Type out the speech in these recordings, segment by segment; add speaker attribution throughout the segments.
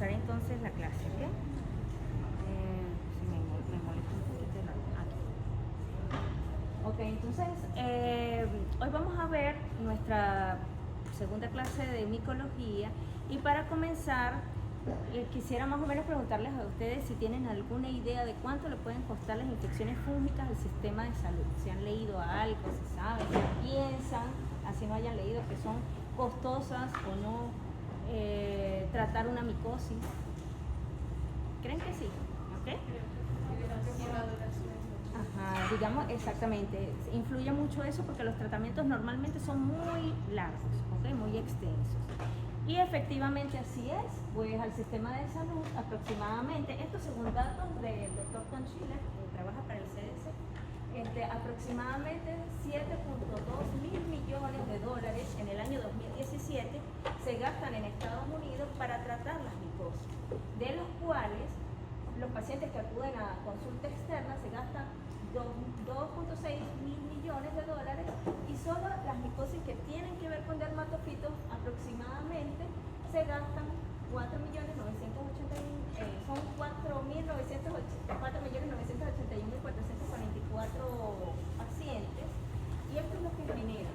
Speaker 1: comenzar entonces la clase, ¿ok? Si me molesta un poquito aquí. Ok, entonces hoy vamos a ver nuestra segunda clase de micología y para comenzar quisiera más o menos preguntarles a ustedes si tienen alguna idea de cuánto le pueden costar las infecciones fúngicas al sistema de salud. Si han leído algo, si saben, si piensan, así no hayan leído, que son costosas o no tratar una micosis. ¿Creen que sí? ¿Ok? Ajá, digamos exactamente. Influye mucho eso porque los tratamientos normalmente son muy largos, ¿ok? Muy extensos. Y efectivamente así es, pues al sistema de salud aproximadamente, esto según datos del doctor Conchila, que trabaja para el CDC, aproximadamente 7.2 mil millones de dólares en el año 2017 se gastan en Estados Unidos para tratar las micosis, de los cuales los pacientes que acuden a consulta externa se gastan 2.6 mil millones de dólares y solo las micosis que tienen que ver con dermatofitos aproximadamente se gastan 4.981.444 pacientes y esto es lo que genera.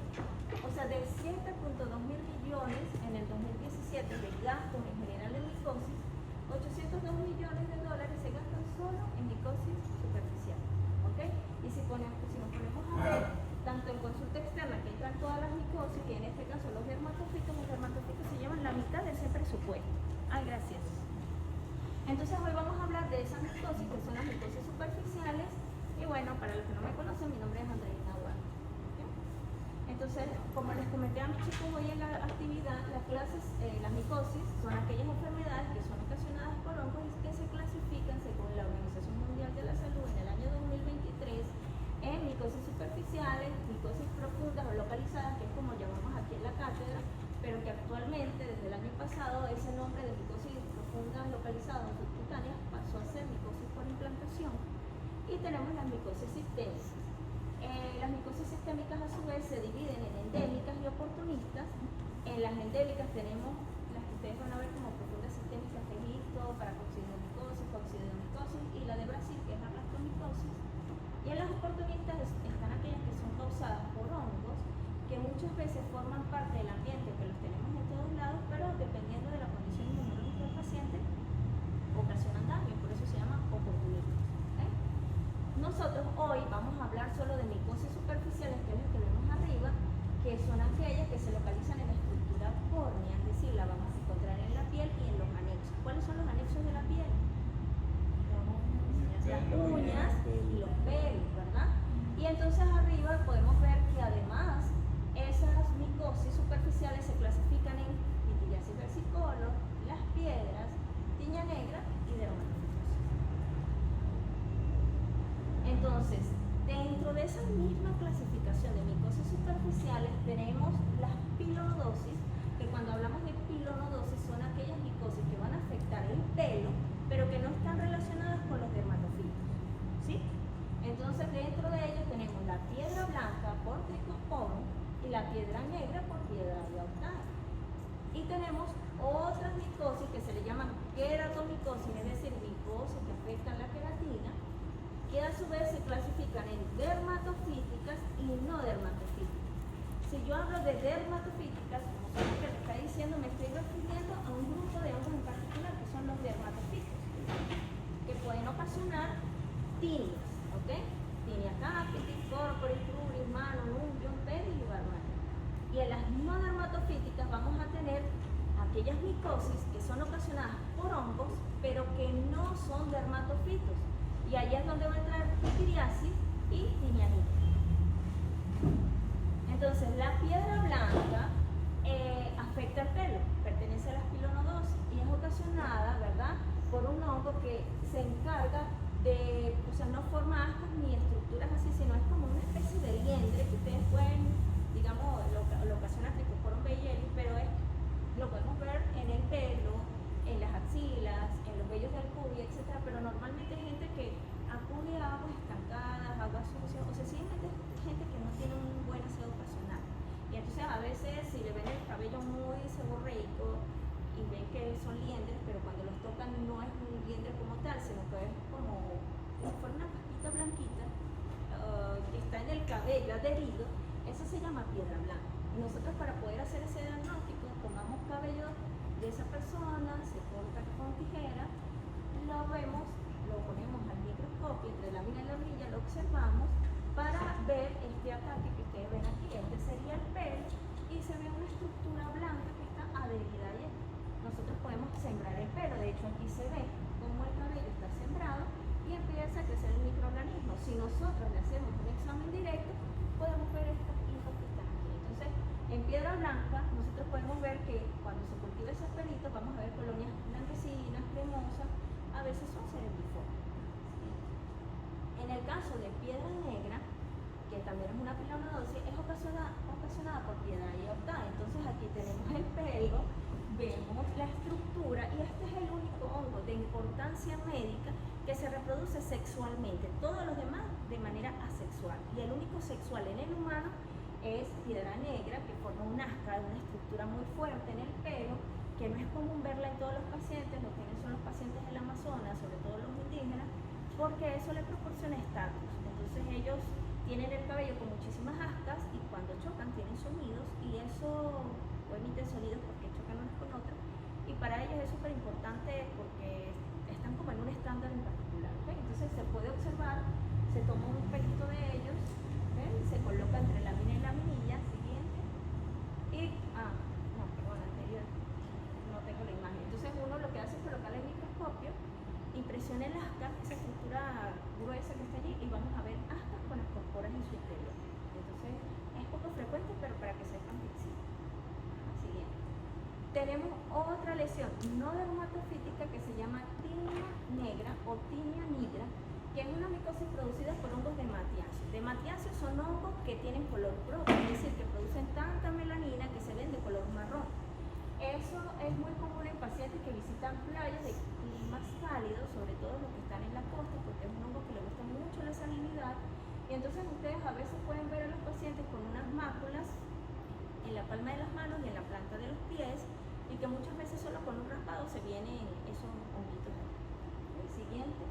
Speaker 1: O sea, de 7.2 mil millones en el 2017 de gastos en general en micosis, 802 millones de dólares se gastan solo en micosis superficial. ¿Okay? Y si nos ponemos a ver, tanto en consulta externa que entran todas las micosis, que en este caso los dermatofitos se llevan la mitad de ese presupuesto. Ay, gracias. Entonces hoy vamos a hablar de esas micosis, que son las micosis superficiales. Y bueno, para los que no me conocen, mi nombre es Andreina Duarte. ¿Okay? Entonces, como les comenté a mis chicos hoy en la actividad, las micosis son aquellas enfermedades que son ocasionadas por hongos y que se clasifican según la Organización Mundial de la Salud en el año 2023 en micosis superficiales, micosis profundas o localizadas, que es como llamamos aquí en la cátedra, pero que actualmente, desde el año pasado, ese nombre de micosis profundas, localizadas o subcutáneas pasó a ser micosis por implantación. Y tenemos las micosis sistémicas. Las micosis sistémicas a su vez se dividen en endémicas y oportunistas. En las endémicas tenemos las que ustedes van a ver como profundas sistémicas de Egipto, paracoxidomicosis, coccidomicosis y la de Brasil, que es la blastomicosis. Y en las oportunistas están aquellas que son causadas por hongos, que muchas veces forman parte del ambiente, que los tenemos en todos lados, pero dependiendo de la condición inmunológica del paciente, ocasionan daño, por eso se llaman oportunistas. Nosotros hoy vamos a hablar solo de micosis superficiales, que es lo que vemos arriba, que son aquellas que se localizan en la estructura córnea, es decir, la vamos a encontrar en la piel y en los anexos. ¿Cuáles son los anexos de la piel? Las uñas y los pelos, ¿verdad? Y entonces arriba podemos ver que además esas micosis superficiales se clasifican en litiasis versicolor, las piedras, tiña negra y dermatofitosis. Entonces, dentro de esa misma clasificación de micosis superficiales tenemos las pilonodosis, que cuando hablamos de pilonodosis son aquellas micosis que van a afectar el pelo, pero que no están relacionadas con los dermatofitos, ¿sí? Entonces, dentro de ellos tenemos la piedra blanca por tricosporo y la piedra negra por piedra yautana. Y tenemos otras micosis que se le llaman queratomicosis, es decir, micosis que afectan la queratina, que a su vez se clasifican en dermatofíticas y no dermatofíticas. Si yo hablo de dermatofíticas, como saben que le está diciendo, me estoy refiriendo a un grupo de hongos en particular que son los dermatofitos, que pueden ocasionar tinias, ¿ok? Tinea capitis, corporis, cruris, mano, nungium, pedi y lugar malo. Y en las no dermatofíticas vamos a tener aquellas micosis que son ocasionadas por hongos, pero que no son dermatofitos. Y ahí es donde va a entrar pitiriasis y tinianita. Entonces, la piedra blanca afecta el pelo, pertenece a las pilonodosis y es ocasionada, ¿verdad?, por un hongo que se encarga de, o sea, no forma ascos ni estructuras así, sino es como una especie de liendre que ustedes pueden, digamos, lo ocasiona Trichosporum baeyeris, pero lo podemos ver en el pelo, en las axilas, en los vellos del cubi, etc. Pero normalmente hay gente que acude a aguas estancadas, aguas sucias, o sencillamente gente que no tiene un buen aseo ocasional. Y entonces a veces si le ven el cabello muy seborreico, y ven que son liendres, pero cuando los tocan no es un liendre como tal, sino que es como si fuera una pastita blanquita que está en el cabello adherido. Eso se llama piedra blanca. Y nosotros, para poder hacer ese diagnóstico, tomamos cabello de esa persona, se corta con tijera, lo vemos, lo ponemos al microscopio entre lámina y laminilla, lo observamos para ver este ataque que ustedes ven aquí. Este sería el pelo y se ve una estructura blanca que está adherida allí. Nosotros podemos sembrar el pelo, de hecho aquí se ve cómo el cabello está sembrado y empieza a crecer el microorganismo. Si nosotros le hacemos un examen directo, podemos ver estas hijas que están aquí. Entonces, en piedra blanca, nosotros podemos ver que cuando se cultiva esos pelitos, vamos a ver colonias blanquecinas, cremosas, a veces son cerebriformes. En el caso de piedra negra, que también es una pilonodosis, es ocasionada por piedra iodada. Entonces aquí tenemos el pelo, vemos la estructura y este es el único hongo de importancia médica que se reproduce sexualmente. Todos los demás de manera asexual. Y el único sexual en el humano es piedra negra, que forma un asca, una estructura muy fuerte en el pelo, que no es común verla en todos los pacientes. Los que tienen son los pacientes del Amazonas, sobre todo los indígenas, porque eso le proporciona estatus. Entonces ellos tienen el cabello con muchísimas ascas y cuando chocan tienen sonidos y eso, o emiten sonidos porque chocan unas con otras, y para ellos es súper importante porque están como en un estándar en particular, ¿okay? Entonces se puede observar, se toma un pelito de ellos, ¿ven? Se coloca entre lámina y laminilla, siguiente, y, no, perdón, anterior, no tengo la imagen. Entonces uno lo que hace es colocarle el microscopio, impresiona el asca, esa estructura gruesa que está allí, y vamos a ver ascas con las esporas en su interior. Entonces es poco frecuente, pero para que sepan que existe. Siguiente. Tenemos otra lesión no dermatofítica que se llama tinea negra o tinea nigra, que es una micosis producida por hongos de matiáceos. De matiáceos son hongos que tienen color propio, es decir, que producen tanta melanina que se ven de color marrón. Eso es muy común en pacientes que visitan playas de climas cálidos, sobre todo los que están en la costa, porque es un hongo que le gusta mucho la salinidad. Y entonces ustedes a veces pueden ver a los pacientes con unas máculas en la palma de las manos y en la planta de los pies, y que muchas veces solo con un raspado se vienen esos honguitos. El siguiente.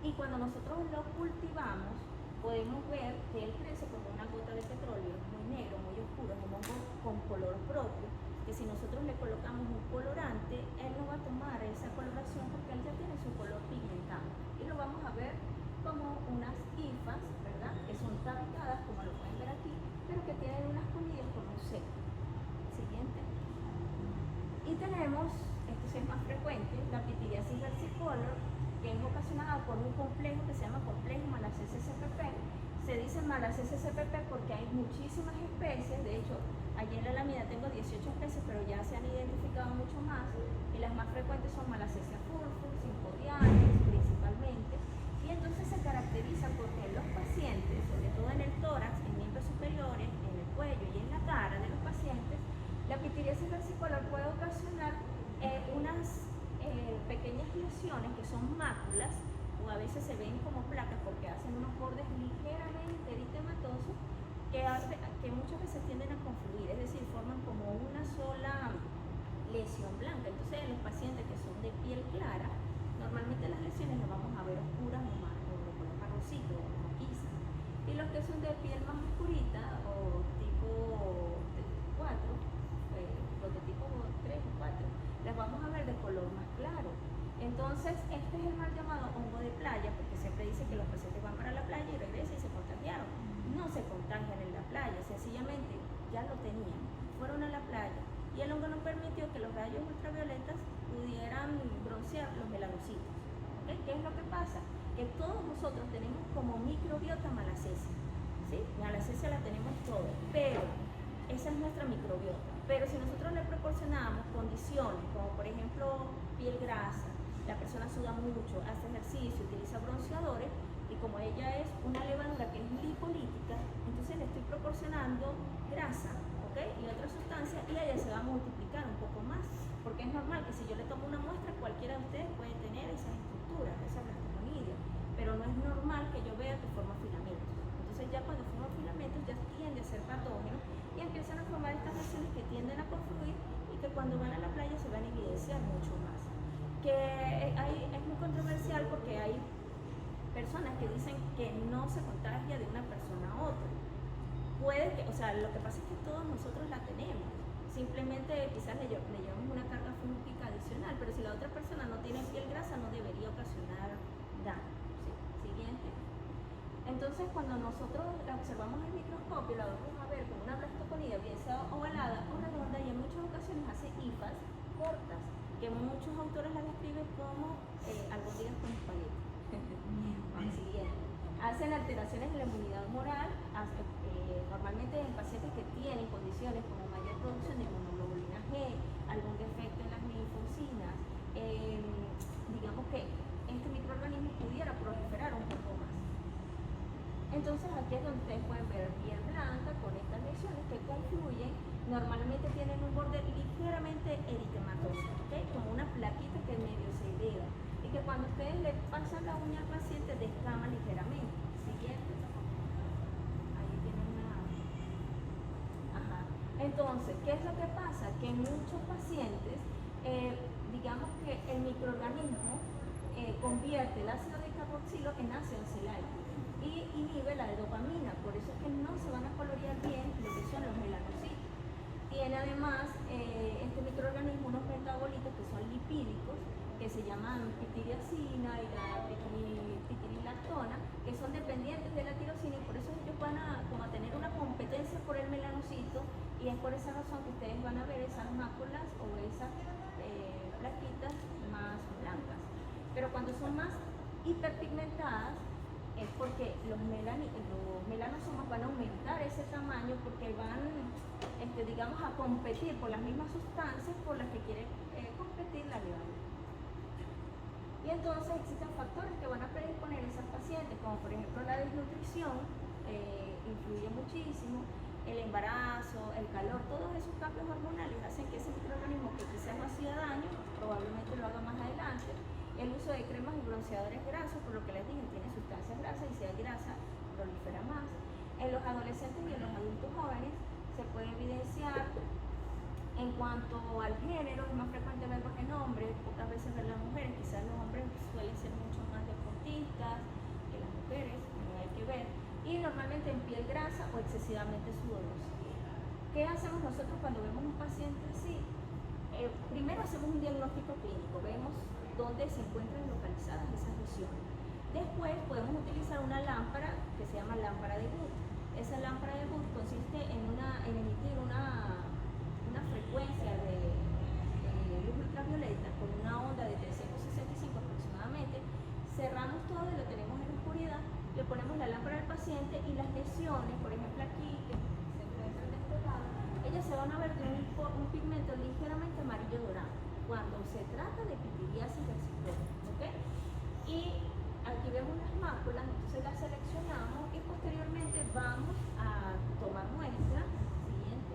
Speaker 1: Y cuando nosotros lo cultivamos, podemos ver que él crece como una gota de petróleo, muy negro, muy oscuro, es un hongo con color propio, que si nosotros le colocamos un colorante, él no va a tomar esa coloración porque él ya tiene su color pigmentado. Y lo vamos a ver como unas hifas, ¿verdad? Que son tabicadas, como lo pueden ver aquí, pero que tienen unas comillas con un C. Siguiente. Y tenemos, esto sí es más frecuente, la pitiriasis versicolor, que es ocasionada por un complejo que se llama complejo Malassezia-CPP. Se dice Malassezia-CPP porque hay muchísimas especies. De hecho, allí en la lámina tengo 18 especies, pero ya se han identificado mucho más, y las más frecuentes son Malassezia furfur, Sympodiales principalmente. Y entonces se caracteriza porque en los pacientes, sobre todo en el tórax, en miembros superiores, en el cuello y en la cara de los pacientes, la pitiriasis versicolor puede ocasionar unas pequeñas lesiones que son máculas, o a veces se ven como placas porque hacen unos bordes ligeramente eritematosos que muchas veces tienden a confluir, es decir, forman como una sola lesión blanca. Entonces en los pacientes que son de piel clara, normalmente las lesiones las vamos a ver oscuras o de color marroncito o rojiza, y los que son de piel más oscurita o tipo 4, los de tipo 3 o 4, las vamos a ver de color más claro. Entonces este es el mal llamado hongo de playa, porque siempre dice que los pacientes van para la playa y regresan y se contagiaron. No se contagian en la playa, sencillamente ya lo tenían, fueron a la playa y el hongo no permitió que los rayos ultravioletas pudieran broncear los melanocitos. ¿Okay? ¿Qué es lo que pasa? Que todos nosotros tenemos como microbiota Malassezia, ¿sí? Malassezia la tenemos todos, pero esa es nuestra microbiota. Pero si nosotros le proporcionamos condiciones como por ejemplo piel grasa, la persona suda mucho, hace ejercicio, utiliza bronceadores, y como ella es una levadura que es lipolítica, entonces le estoy proporcionando grasa, ¿okay? Y otra sustancia, y ella se va a multiplicar un poco más, porque es normal que si yo le tomo una muestra, cualquiera de ustedes puede tener esas estructuras, esa blastogonidia, pero no es normal que yo vea que forma filamentos. Entonces ya cuando forma filamentos ya tiende a ser patógeno y empiezan a formar estas lesiones que tienden a confluir y que cuando van a la playa se van a evidenciar mucho más. Que es muy controversial porque hay personas que dicen que no se contagia de una persona a otra. Puede que, o sea, lo que pasa es que todos nosotros la tenemos. Simplemente quizás le llevamos una carga fúngica adicional, pero si la otra persona no tiene piel grasa no debería ocasionar daño. ¿Sí? Siguiente. Entonces, cuando nosotros la observamos en el microscopio, la vamos a ver como una blastoconida, bien sea ovalada o redonda, y en muchas ocasiones hace hifas cortas, que muchos autores la describen como albóndigas con espagueti. Siguiente. Hacen alteraciones en la inmunidad humoral, normalmente en pacientes que tienen condiciones como mayor producción de inmunoglobulina G, algún defecto en las linfocinas, digamos que este microorganismo pudiera proliferar un poco más. Entonces aquí es donde ustedes pueden ver piel blanca con estas lesiones que confluyen, normalmente tienen un borde ligeramente eritematoso, ¿okay? Como una plaquita que medio se eleva y que cuando ustedes le pasan la uña al paciente descama ligeramente. Siguiente. Ahí tienen una... Ajá. Entonces, ¿qué es lo que pasa? Que en muchos pacientes, digamos que el microorganismo convierte el ácido decarboxilo en ácido acelaico y inhibe la dopamina, por eso es que no se van a colorear bien lo que son los melanocitos. Tiene además este microorganismo unos metabolitos que son lipídicos, que se llaman pitiriacina y la pitirilactona, que son dependientes de la tirosina y por eso ellos van a tener una competencia por el melanocito y es por esa razón que ustedes van a ver esas máculas o esas plaquitas más blancas. Pero cuando son más hiperpigmentadas es porque los melanosomas van a aumentar ese tamaño porque van, digamos, a competir por las mismas sustancias por las que quiere competir la levadura. Y entonces existen factores que van a predisponer a esas pacientes, como por ejemplo la desnutrición, influye muchísimo, el embarazo, el calor, todos esos cambios hormonales hacen que ese microorganismo que quizás no hacía daño, probablemente lo haga más adelante. El uso de cremas y bronceadores grasos, por lo que les dije, tiene sustancias grasas y si hay grasa, prolifera más. En los adolescentes y en los adultos jóvenes se puede evidenciar. En cuanto al género, es más frecuente verlos en hombres, pocas veces ver las mujeres, quizás los hombres suelen ser mucho más deportistas que las mujeres, no hay que ver, y normalmente en piel grasa o excesivamente sudorosa. ¿Qué hacemos nosotros cuando vemos un paciente así? Primero hacemos un diagnóstico clínico, vemos dónde se encuentran localizadas esas lesiones. Después podemos utilizar una lámpara que se llama lámpara de Wood. Esa lámpara de Wood consiste en emitir una frecuencia de luz ultravioleta con una onda de 365 aproximadamente. Cerramos todo y lo tenemos en oscuridad, le ponemos la lámpara al paciente y las lesiones, por ejemplo aquí, que se encuentran de este lado, ellas se van a ver de un pigmento ligeramente amarillo dorado cuando se trata de pitiriasis versicolor, ¿ok? Y aquí vemos las máculas, entonces las seleccionamos y posteriormente vamos a tomar muestra. Siguiente.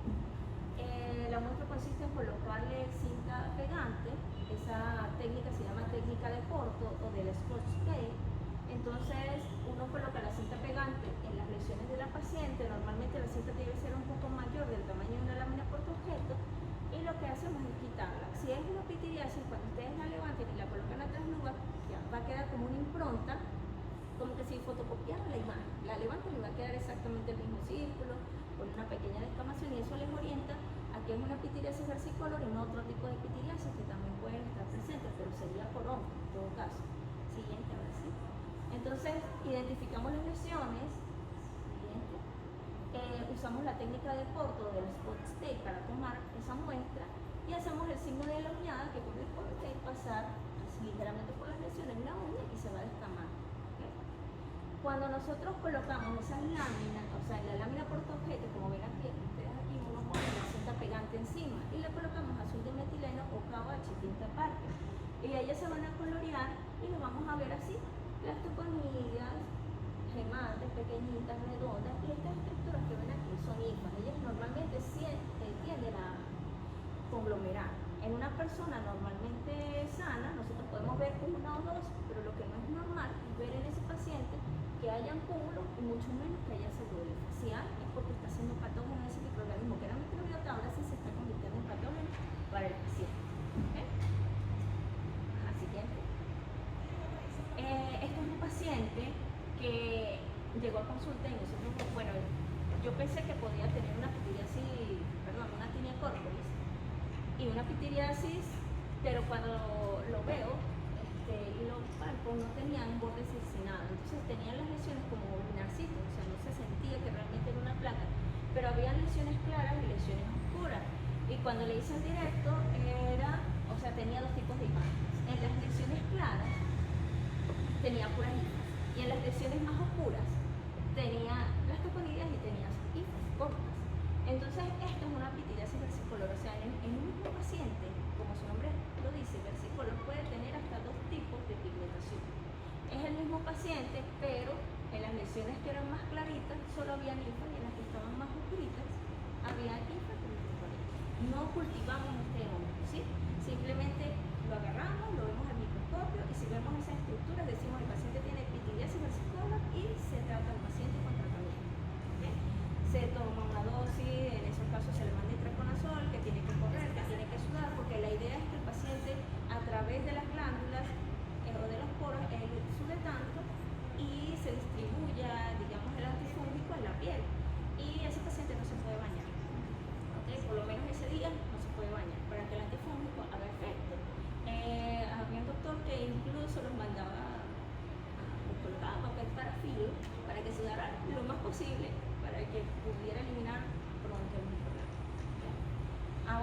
Speaker 1: La muestra consiste en colocarle cinta pegante, esa técnica se llama técnica de Porto o del Scotch tape. Entonces uno coloca la cinta pegante en las lesiones de la paciente, normalmente la cinta debe ser un poco mayor del tamaño de una lámina portaobjeto y lo que hacemos es quitarla. Si es una pitiriasis, cuando ustedes la levanten y la colocan atrás nubes, ya va a quedar como una impronta, como que si fotocopiaran la imagen. La levantan y va a quedar exactamente el mismo círculo, con una pequeña descamación y eso les orienta a que es una pitiriasis versicolor y no otro tipo de pitiriasis que también pueden estar presentes, pero sería por hongo en todo caso. Siguiente, ahora sí. Entonces, identificamos las lesiones. Siguiente. Usamos la técnica de Porto del spot tape para tomar esa muestra y hacemos el signo de la uñada que con el spot tape pasar así ligeramente por las lesiones en la uña y se va a descamar. ¿Okay? Cuando nosotros colocamos esas láminas, o sea, la lámina portaobjeto, como ven aquí, ustedes aquí uno pone la cinta pegante encima y le colocamos azul de metileno o KOH, tinta Parker. Y ellas se van a colorear y lo vamos a ver así, las toconillas, gemantes pequeñitas, redondas, y estas estructuras que ven aquí son hifas. Ellas normalmente tienden a conglomerar. En una persona normalmente sana, nosotros podemos ver una o dos, pero lo que no es normal es ver en ese paciente que hayan cúmulos y mucho menos que haya célula facial, es porque está siendo patógeno ese microorganismo que era microbiota, ahora sí se está convirtiendo en patógeno para el paciente. ¿Okay? Ajá, siguiente. Este es un paciente que llegó a consulta y nosotros, bueno, yo pensé que podía tener una pitiriasis, perdón, una tinea corporis y una pitiriasis, pero cuando lo veo y lo palpo no tenían bordes cercenados, entonces tenían las lesiones como narcisos, o sea, no se sentía que realmente era una placa, pero había lesiones claras y lesiones oscuras. Y cuando le hice el directo, tenía dos tipos de imágenes. En las lesiones claras tenía puras hifas, y en las lesiones más oscuras tenía las toconillas y tenía hifas cortas. Entonces, esto es una pitiriasis versicolor, o sea, en un mismo paciente, como su nombre lo dice, versicolor puede tener hasta dos tipos de pigmentación. Es el mismo paciente, pero en las lesiones que eran más claritas solo había hifas, y en las que estaban más oscuritas había hifas y toconillas. No cultivamos este hongo, ¿sí? Simplemente lo agarramos, lo vemos al microscopio, y si vemos esas estructuras decimos el paciente tiene pitiriasis versicolor y se trata al paciente con tratamiento. ¿Okay? Se toma una dosis, en esos casos se le manda itraconazol, que tiene que correr, que tiene que sudar, porque la idea es que el paciente a través de las glándulas o de los poros sude tanto y se distribuya, digamos, el antifúngico en la piel, y ese paciente no se puede bañar. ¿Okay? Por lo menos ese día no se puede bañar para que el antifúngico haga efecto. Había un doctor que incluso los mandaba, los colocaba papel parafilo para que sudara lo más posible para que pudiera eliminar pronto el microorganismo. ¿Okay?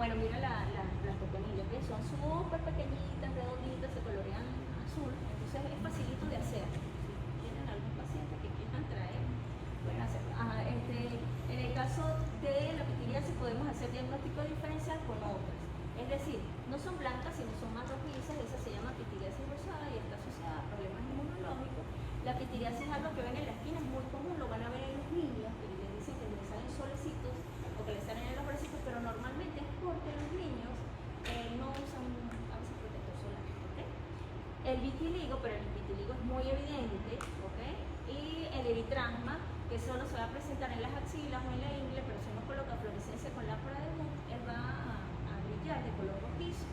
Speaker 1: Bueno, mira las toconillas, que son súper pequeñitas, redonditas, se colorean azul, entonces es facilito de hacer. Si tienen algún paciente que quieran traer, pueden hacerlo. En el caso de la pitiriasis podemos hacer diagnóstico diferencial con otras. Es decir, no son blancas, sino son más rojizas. Esa se llama pitiriasis rosada y está asociada a problemas inmunológicos. La pitiriasis es algo que ven en la esquina, es muy común, lo van a ver en los niños, que les dicen que les salen solecitos o que les salen en los bracitos, pero normalmente es porque los niños no usan a veces protector solar. ¿Okay? El vitiligo, pero el vitiligo es muy evidente, ¿okay? Y el eritrasma, que solo se va a presentar en las axilas o en la ingle, pero si uno coloca fluorescencia con lámpara de Munt, él va a brillar de color rojizo,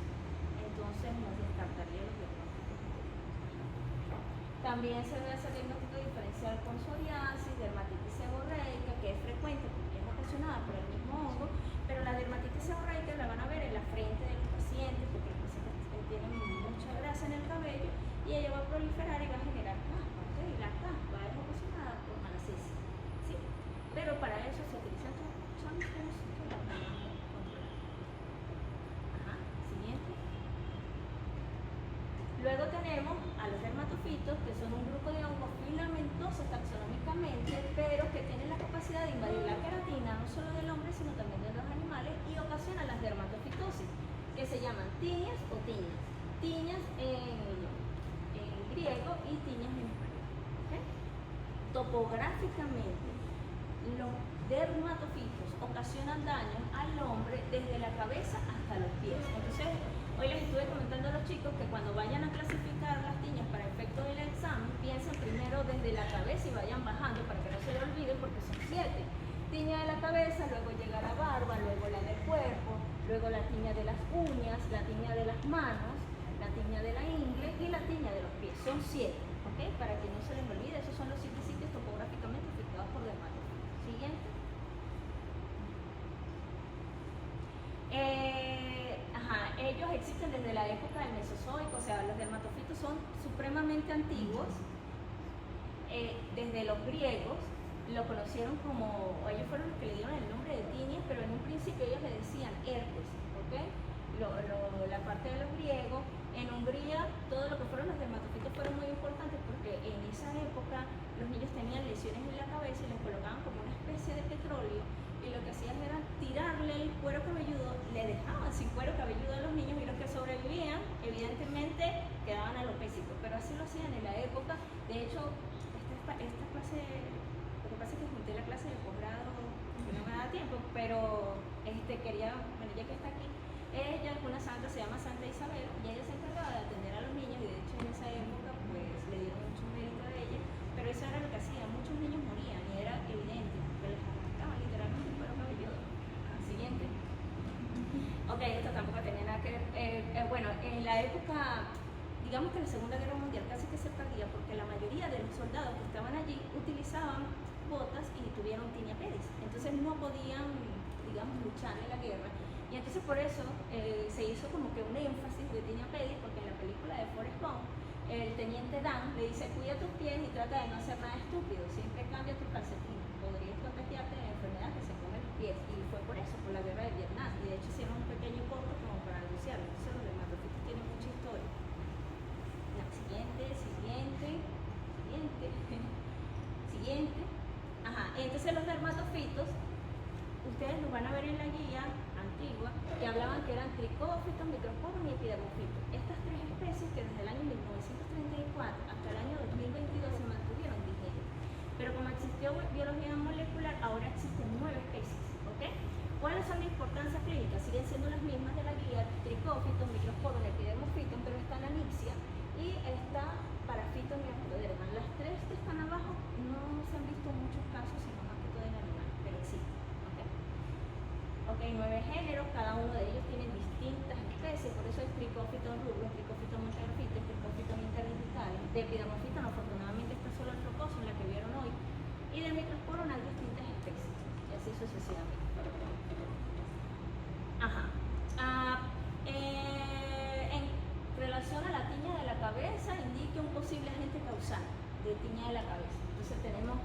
Speaker 1: entonces no descartaría los diagnósticos. También se debe hacer diagnóstico diferencial con psoriasis, dermatitis seborreica, que es frecuente porque es ocasionada por el mismo hongo, pero la dermatitis seborreica la van a ver en la frente de los pacientes, porque los pacientes tienen mucha grasa en el cabello y ella va a proliferar y va a generar caspa, ¿okay? Y la caspa es ocasionada por malacesia, ¿sí? Pero para eso se utilizan champús que la van a controlar. Ajá, siguiente. Luego tenemos a los dermatofitos, que son un grupo de hongos filamentosos taxonómicamente, pero que tienen la capacidad de invadir la queratina, no solo del hombre, sino también de los animales, y ocasionan las dermatofitosis, que se llaman tinias o tiñas. Tiñas en griego y tiñas en español. ¿Okay? Topográficamente, los dermatofitos ocasionan daño al hombre desde la cabeza hasta los pies. Entonces, hoy les estuve comentando a los chicos que cuando vayan a clasificar las tiñas para efecto del examen, piensen primero desde la cabeza y vayan bajando para que no se le olviden, porque son 7. Tiña de la cabeza, luego llega la barba, luego la del cuerpo, luego la tiña de las uñas, la tiña de las manos, la tiña de la ingle y la tiña de los pies. Son 7, ¿ok? Para que no se les olvide, esos son los 7 sitios topográficamente afectados por dermatofitos. Siguiente. Ellos existen desde la época del Mesozoico, o sea, los dermatofitos son supremamente antiguos. Desde los griegos lo conocieron como, o ellos fueron los que le dieron el nombre de tinias, pero en un principio ellos le decían herpes, ¿ok? La parte de los griegos. En Hungría, todo lo que fueron los dermatofitos fueron muy importantes porque en esa época los niños tenían lesiones en la cabeza y les colocaban como una especie de petróleo, y lo que hacían era tirarle el cuero cabelludo, le dejaban sin cuero cabelludo a los niños, y los que sobrevivían, evidentemente, quedaban alopécicos, pero así lo hacían en la época. De hecho, esta clase, lo que pasa es que junté la clase de posgrado, que no me da tiempo, pero quería, bueno, ya que está aquí, ella, una santa, se llama Santa Isabel, y ella se encargaba de atender a los niños, y de hecho en esa época pues le dieron mucho mérito a ella, pero eso era lo que hacía, muchos niños morían y era evidente, porque les arrancaban literalmente el cuero cabelludo. Siguiente. Ok, esto tampoco tenía nada digamos que la Segunda Guerra Mundial casi que se perdía porque la mayoría de los soldados que estaban allí utilizaban botas y tuvieron tinea pedis. Entonces no podían, digamos, luchar en la guerra. Y entonces por eso se hizo como que un énfasis de tinea pedis, porque en la película de Forrest Gump, el teniente Dan le dice, cuida tus pies y trata de no hacer nada estúpido, siempre cambia tus calcetines, podrías contagiarte de la enfermedad que se come los pies. Y fue por eso, por la guerra de Vietnam. Y de hecho hicieron un pequeño corto como para anunciarlo. Entonces los dermatofitos tienen mucha historia. La siguiente. Ajá, entonces los dermatofitos, ustedes los van a ver en la guía antigua, que hablaban que eran tricófitos, microsporum y epidermofitos. Estas tres especies que desde el año 1934 hasta el año 2022 se mantuvieron vigentes. Pero como existió biología molecular, ahora existen 9 especies, ¿ok? ¿Cuáles son de importancia clínica? Siguen siendo las mismas de la guía: tricófitos, microsporum, epidermofitos, pero está la anixia y está parafitos y astroderma. Las tres que están abajo no se han visto muchos casos, sino más que todo en animales, pero existen. Ok, 9 géneros, cada uno de ellos tiene distintas especies, por eso el tricófito rubro, el tricófito montegrafito, el tricófito interdigitale. De epidermofito, afortunadamente, está solo el flocoso, en la que vieron hoy, y de microsporum hay distintas especies, y así sucesivamente. Ajá. En relación a la tiña de la cabeza, indica un posible agente causal de tiña de la cabeza. Entonces tenemos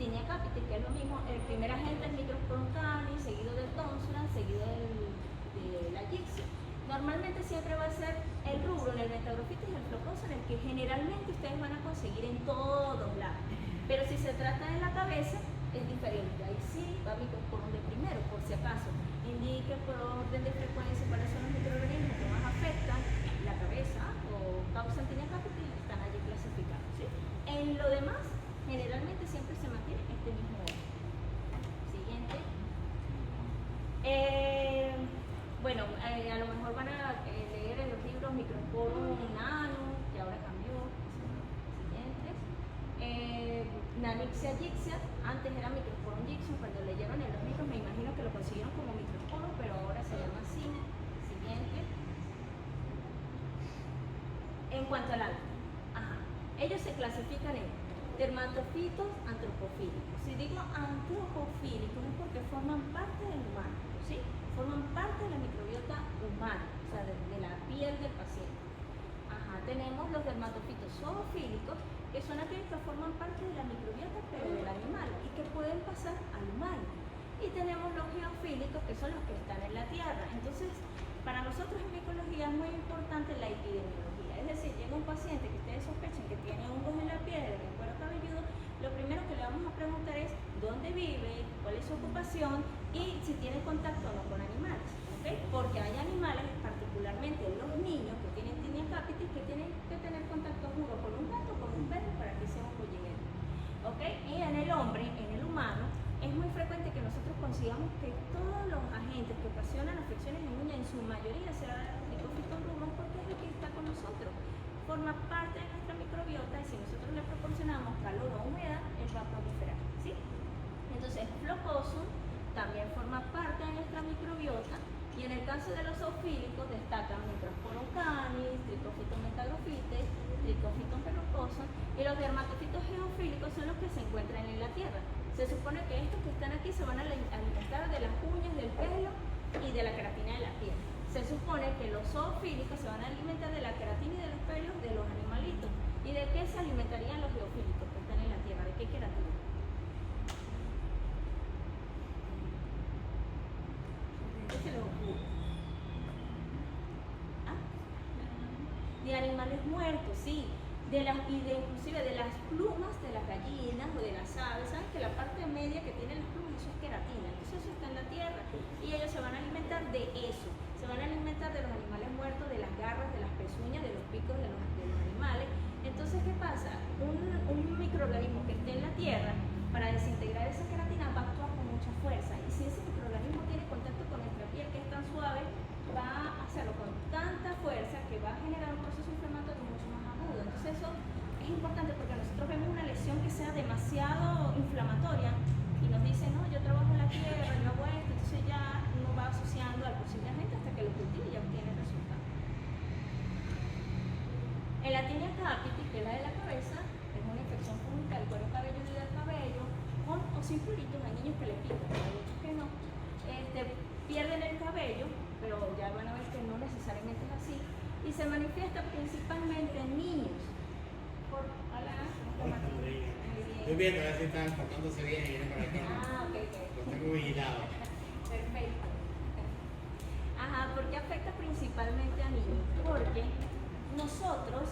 Speaker 1: tinea capitis, que es lo mismo. El primer agente es Microsporum canis, seguido del Tonsulan, seguido de la Yixia. Normalmente siempre va a ser el rubro, en el Metagrofitis y el flocoso, en el que generalmente ustedes van a conseguir en todos lados. Pero si se trata de la cabeza, es diferente. Ahí sí va Microsporum de primero, por si acaso. Indique por orden de frecuencia cuáles son los microorganismos que más afectan la cabeza o causan tinea capitis, están allí clasificados, ¿sí? En lo demás, generalmente siempre se mantiene este mismo orden. Siguiente. Bueno, a lo mejor van a leer en los libros Microsporum nano, que ahora cambió. Siguientes. Nanixia Yixia, antes era Microsporum Yixium, cuando leyeron en los libros me imagino que lo consiguieron como Microsporum, pero ahora se llama así. Siguiente. En cuanto al alfa, ellos se clasifican en dermatofitos antropofílicos. Si digo antropofílicos es porque forman parte del humano, ¿sí? Forman parte de la microbiota humana, o sea, de la piel del paciente. Tenemos los dermatofitos zoofílicos, que son aquellos que forman parte de la microbiota pero del animal y que pueden pasar al humano. Y tenemos los geofílicos, que son los que están en la tierra. Entonces, para nosotros en micología es muy importante la epidemiología. Es decir, llega un paciente que ustedes sospechen que tiene hongos en la piel, en el cuero cabelludo, lo primero que le vamos a preguntar es dónde vive, cuál es su ocupación y si tiene contacto o no con animales, ¿okay? Porque hay animales, particularmente los niños que tienen tinea capitis, que tienen que tener contacto puro con un gato o con un perro para que ese hongo llegue, ¿okay? Y en el hombre, en el humano, es muy frecuente que nosotros consigamos que todos los agentes que ocasionan afecciones en uña, en su mayoría sea Microphthirium rubrum, porque es el que está con nosotros, forma parte de nuestra microbiota y si nosotros le proporcionamos calor o humedad, él va a proliferar, ¿sí? Entonces, Flocosum también forma parte de nuestra microbiota y en el caso de los zoofílicos destacan Microsporum canis, Trichophyton metagrophite, Trichophyton pelocosa, y los dermatofitos geofílicos son los que se encuentran en la tierra. Se supone que estos que están aquí se van a alimentar de las uñas, del pelo y de la queratina de la piel. Se supone que los zoofílicos se van a alimentar de la queratina y de los pelos de los animalitos. ¿Y de qué se alimentarían los geofílicos que están en la tierra? ¿De qué queratina? ¿Qué se les ocurre? De animales muertos, sí. Inclusive de las plumas de las gallinas o de las aves. ¿Saben que la parte media que tienen las plumas, eso es queratina? Entonces eso está en la tierra y ellos se van a alimentar de eso. Se van a alimentar de los animales muertos, de las garras, de las pezuñas, de los picos de los animales. Entonces, ¿qué pasa? Un microorganismo que esté en la tierra, para desintegrar esa queratina va a actuar con mucha fuerza. Y si ese microorganismo tiene contacto con nuestra piel, que es tan suave, va a hacerlo con tanta fuerza que va a generar un proceso inflamatorio mucho más agudo. Entonces eso es importante porque nosotros vemos una lesión que sea demasiado inflamatoria y nos dice, no, yo trabajo en la tierra, yo hago esto, entonces ya uno va asociando al posible agente hasta que lo cultiva y ya obtiene resultados. la de la cabeza es una infección fúngica del cuero cabelludo y del cabello, con o sin pruritos. Hay niños que le pican, hay otros que no. Pierden el cabello, pero ya van a ver que no necesariamente es así, y se manifiesta principalmente en niños. Hola, ¿cómo estás, Martín?
Speaker 2: Estoy viendo a ver si están portándose bien y vienen para acá.
Speaker 1: Ok.
Speaker 2: Los tengo vigilados.
Speaker 1: Perfecto. Ajá, ¿por qué afecta principalmente a niños? Porque nosotros,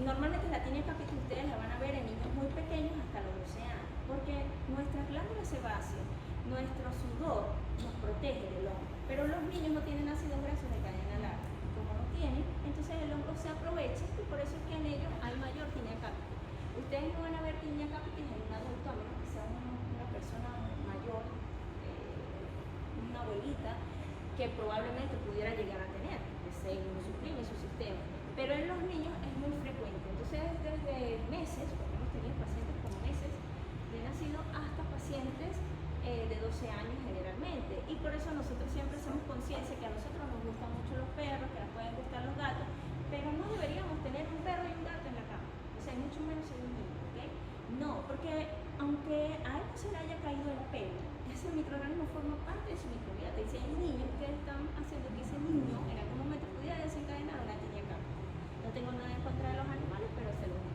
Speaker 1: normalmente la tinea capitis ustedes la van a ver en niños muy pequeños hasta los 12 años, porque nuestras glándulas sebáceas, nuestro sudor nos protege del hongo, pero los niños no tienen ácidos grasos de cadena larga. Como no tienen, entonces el hongo se aprovecha y por eso es que en ellos hay mayor tinea capitis. Ustedes no van a ver tinea capitis en un adulto, a menos que sea una persona mayor, una abuelita, que probablemente pudiera llegar a tener, que se inmunosuprime su sistema. Pero en los niños es muy frecuente. Entonces, desde meses, porque hemos tenido pacientes con meses de nacido hasta pacientes de 12 años generalmente. Y por eso nosotros siempre hacemos conciencia que a nosotros nos gustan mucho los perros, que nos pueden gustar los gatos, pero no deberíamos tener un perro y un gato en la cama. O sea, mucho menos en un niño, ¿ok? No, porque aunque a él no se le haya caído el pelo, ese microorganismo forma parte de su microbiota. Y si hay niños que están haciendo que ese niño en algún momento pudiera desencadenar una tinea capitis. No tengo nada en contra de los animales, pero se lo digo.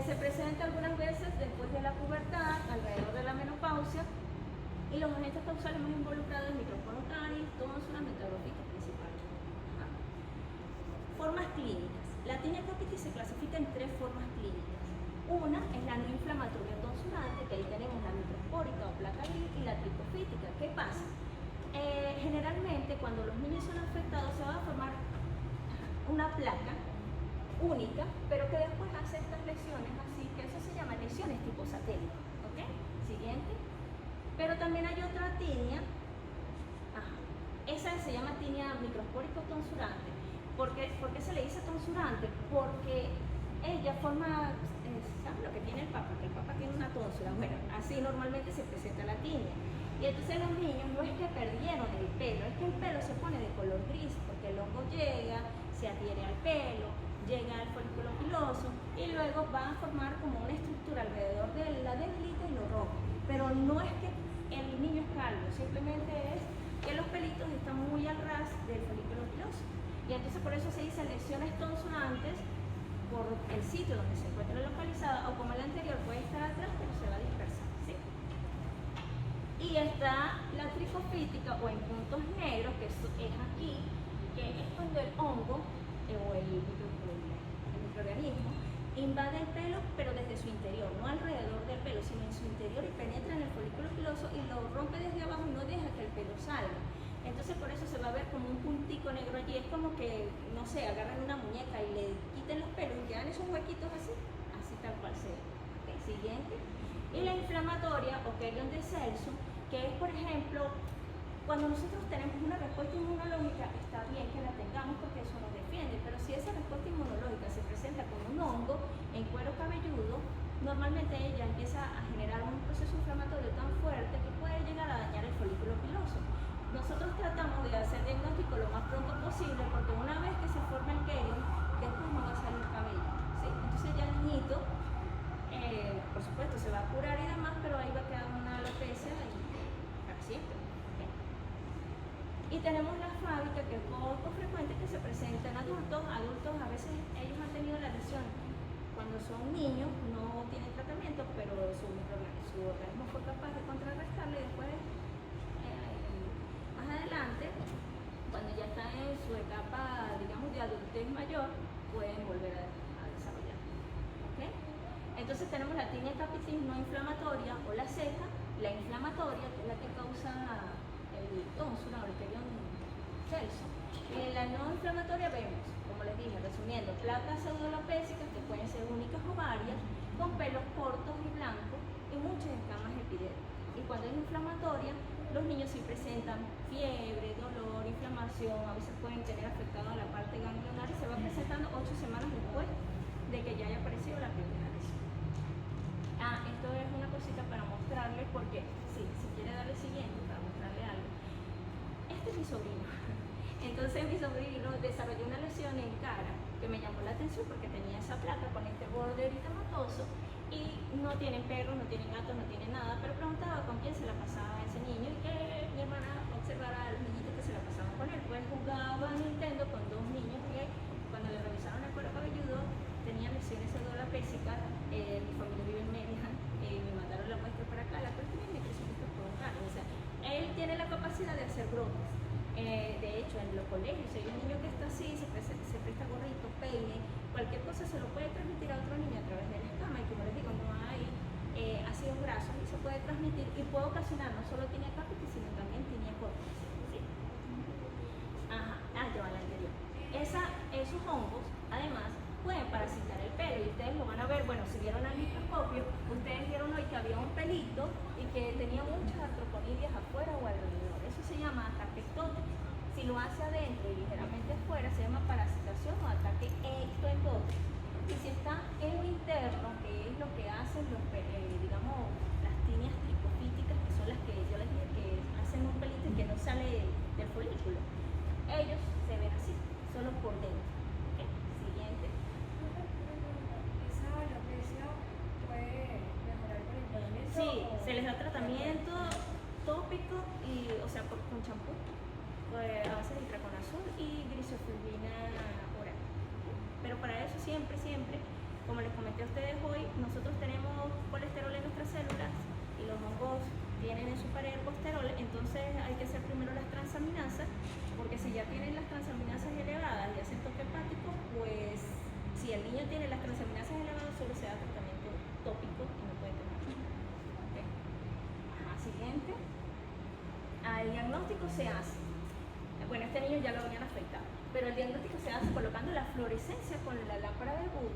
Speaker 1: Se presenta algunas veces después de la pubertad, alrededor de la menopausia, y los agentes causales más involucrados en microfono caries, tónsula, metabrofitis principalmente. Formas clínicas. La tinea capitis se clasifica en 3 formas clínicas. Una es la no inflamatoria tonsurante, que ahí tenemos la microspórica o placa y la tricofítica. ¿Qué pasa? Generalmente cuando los niños son afectados se va a formar una placa única, pero que después hace estas lesiones así, que eso se llama lesiones tipo satélite. ¿Ok? Siguiente. Pero también hay otra tinea, esa se llama tinea microspórica tonsurante. ¿Por qué se le dice tonsurante? Porque ella forma, ¿sabes lo que tiene el papa? Que el papa tiene una tónsula. Bueno, así normalmente se presenta la tinea. Y entonces los niños no es que perdieron el pelo, es que el pelo se pone de color gris, porque el hongo llega, se adhiere al pelo, llega al folículo piloso y luego va a formar como una estructura alrededor de la derlita y lo rompe. Pero no es que el niño es calvo, simplemente es que los pelitos están muy al ras del folículo piloso. Y entonces por eso se dice lesiones tonsulantes por el sitio donde se encuentra localizada, o como el anterior puede estar atrás pero se va a dispersar. ¿Sí? Y está la tricofítica o en puntos negros, que es aquí, que es cuando el hongo o el microorganismo invade el pelo, pero desde su interior, no alrededor del pelo, sino en su interior, y penetra en el folículo piloso y lo rompe desde abajo y no deja que el pelo salga. Entonces por eso se va a ver como un puntico negro allí. Es como que, no sé, agarran una muñeca y le quiten los pelos y quedan esos huequitos así tal cual se ve. Okay, siguiente. Y la inflamatoria o Kerrion de Celso, que es, por ejemplo, cuando nosotros tenemos una respuesta inmunológica, está bien que la tengamos porque eso nos defiende, pero si esa respuesta inmunológica se presenta con un hongo en cuero cabelludo, normalmente ella empieza a generar un proceso inflamatorio tan fuerte que puede llegar a dañar el folículo piloso. Nosotros tratamos de hacer diagnóstico lo más pronto posible, porque una vez que se forma el Kerrion, después no va a salir cabello, ¿sí? Entonces ya el niñito, por supuesto, se va a curar y demás, pero ahí va a quedar una alopecia para siempre. Y tenemos la fábrica, que es poco frecuente, que se presenta en adultos. Adultos, a veces ellos han tenido la lesión cuando son niños, no tienen tratamiento, pero su organismo fue capaz de contrarrestarle. Y después, más adelante, cuando ya están en su etapa, digamos, de adultez mayor, pueden volver a desarrollar. ¿Okay? Entonces tenemos la tinea capitis no inflamatoria o la seca, la inflamatoria, que es la que causa el tónsula o el Kerrion Celso. En la no inflamatoria vemos, como les dije, resumiendo, placas pseudolopécicas que pueden ser únicas o varias, con pelos cortos y blancos y muchas escamas epidérmicas. Y cuando es inflamatoria, los niños sí presentan fiebre, dolor, inflamación, a veces pueden tener afectada la parte ganglionar y se va presentando 8 semanas después de que ya haya aparecido la primera lesión. Esto es una cosita para mostrarles, porque sí, si quiere darle siguiente para mostrarle algo. Este es mi sobrino. Entonces mi sobrino desarrolló una lesión en cara que me llamó la atención porque tenía esa placa con este borde eritematoso y no tienen perros, no tienen gatos, no tienen nada, pero preguntaba con quién se la pasaba ese niño y que mi hermana observara a los niñitos que se la pasaban con él. Pues jugaba Nintendo con dos niños que cuando le revisaron el cuero cabelludo tenían lesiones pseudoalapésicas. Mi familia vive en Mérida, me mandaron la muestra para acá, la cuestión es microcíclicos prolongados. O sea, él tiene la capacidad de hacer bromas. De hecho, en los colegios, si hay un niño que está así, se presta gorrito, peine, cualquier cosa se lo puede transmitir a otro niño a través de la escama. Y como les digo, no hay ácidos grasos y se puede transmitir y puede ocasionar no solo tinea capitis, sino también tinea cortis. ¿Sí? Ajá, ya va la anterior. Esos hongos, además, pueden parasitar el pelo y ustedes lo van a ver. Bueno, si vieron al microscopio, ustedes vieron hoy que había un pelito y que tenía muchas artroponidias afuera o alrededor. Eso se llama ataque ectótico. Si lo hace adentro y ligeramente afuera, se llama parasitación o ataque ectoendótico. Y si está en lo interno, que es lo que hacen digamos, las tinnias tricofíticas, que son las que yo les dije que hacen un pelito y que no sale del folículo, ellos se ven así, solo por dentro. ¿Okay? Siguiente.
Speaker 3: ¿Esa alopecia puede mejorar con el tratamiento?
Speaker 1: Sí, se les da tratamiento tópico y, o sea, con champú, a base de itraconazol y grisofulvina oral. Pero para eso siempre, como les comenté a ustedes hoy, nosotros tenemos colesterol en nuestras células y los hongos tienen en su pared el colesterol, entonces hay que hacer primero las transaminasas, porque si ya tienen las transaminasas elevadas y hacen toque hepático, pues si el niño tiene las transaminasas elevadas, solo se da tratamiento tópico y no puede tomar. ¿Okay? Ajá, siguiente. El diagnóstico se hace. Bueno, este niño ya lo habían afectado, pero el diagnóstico se hace colocando la fluorescencia con la lámpara de Wood,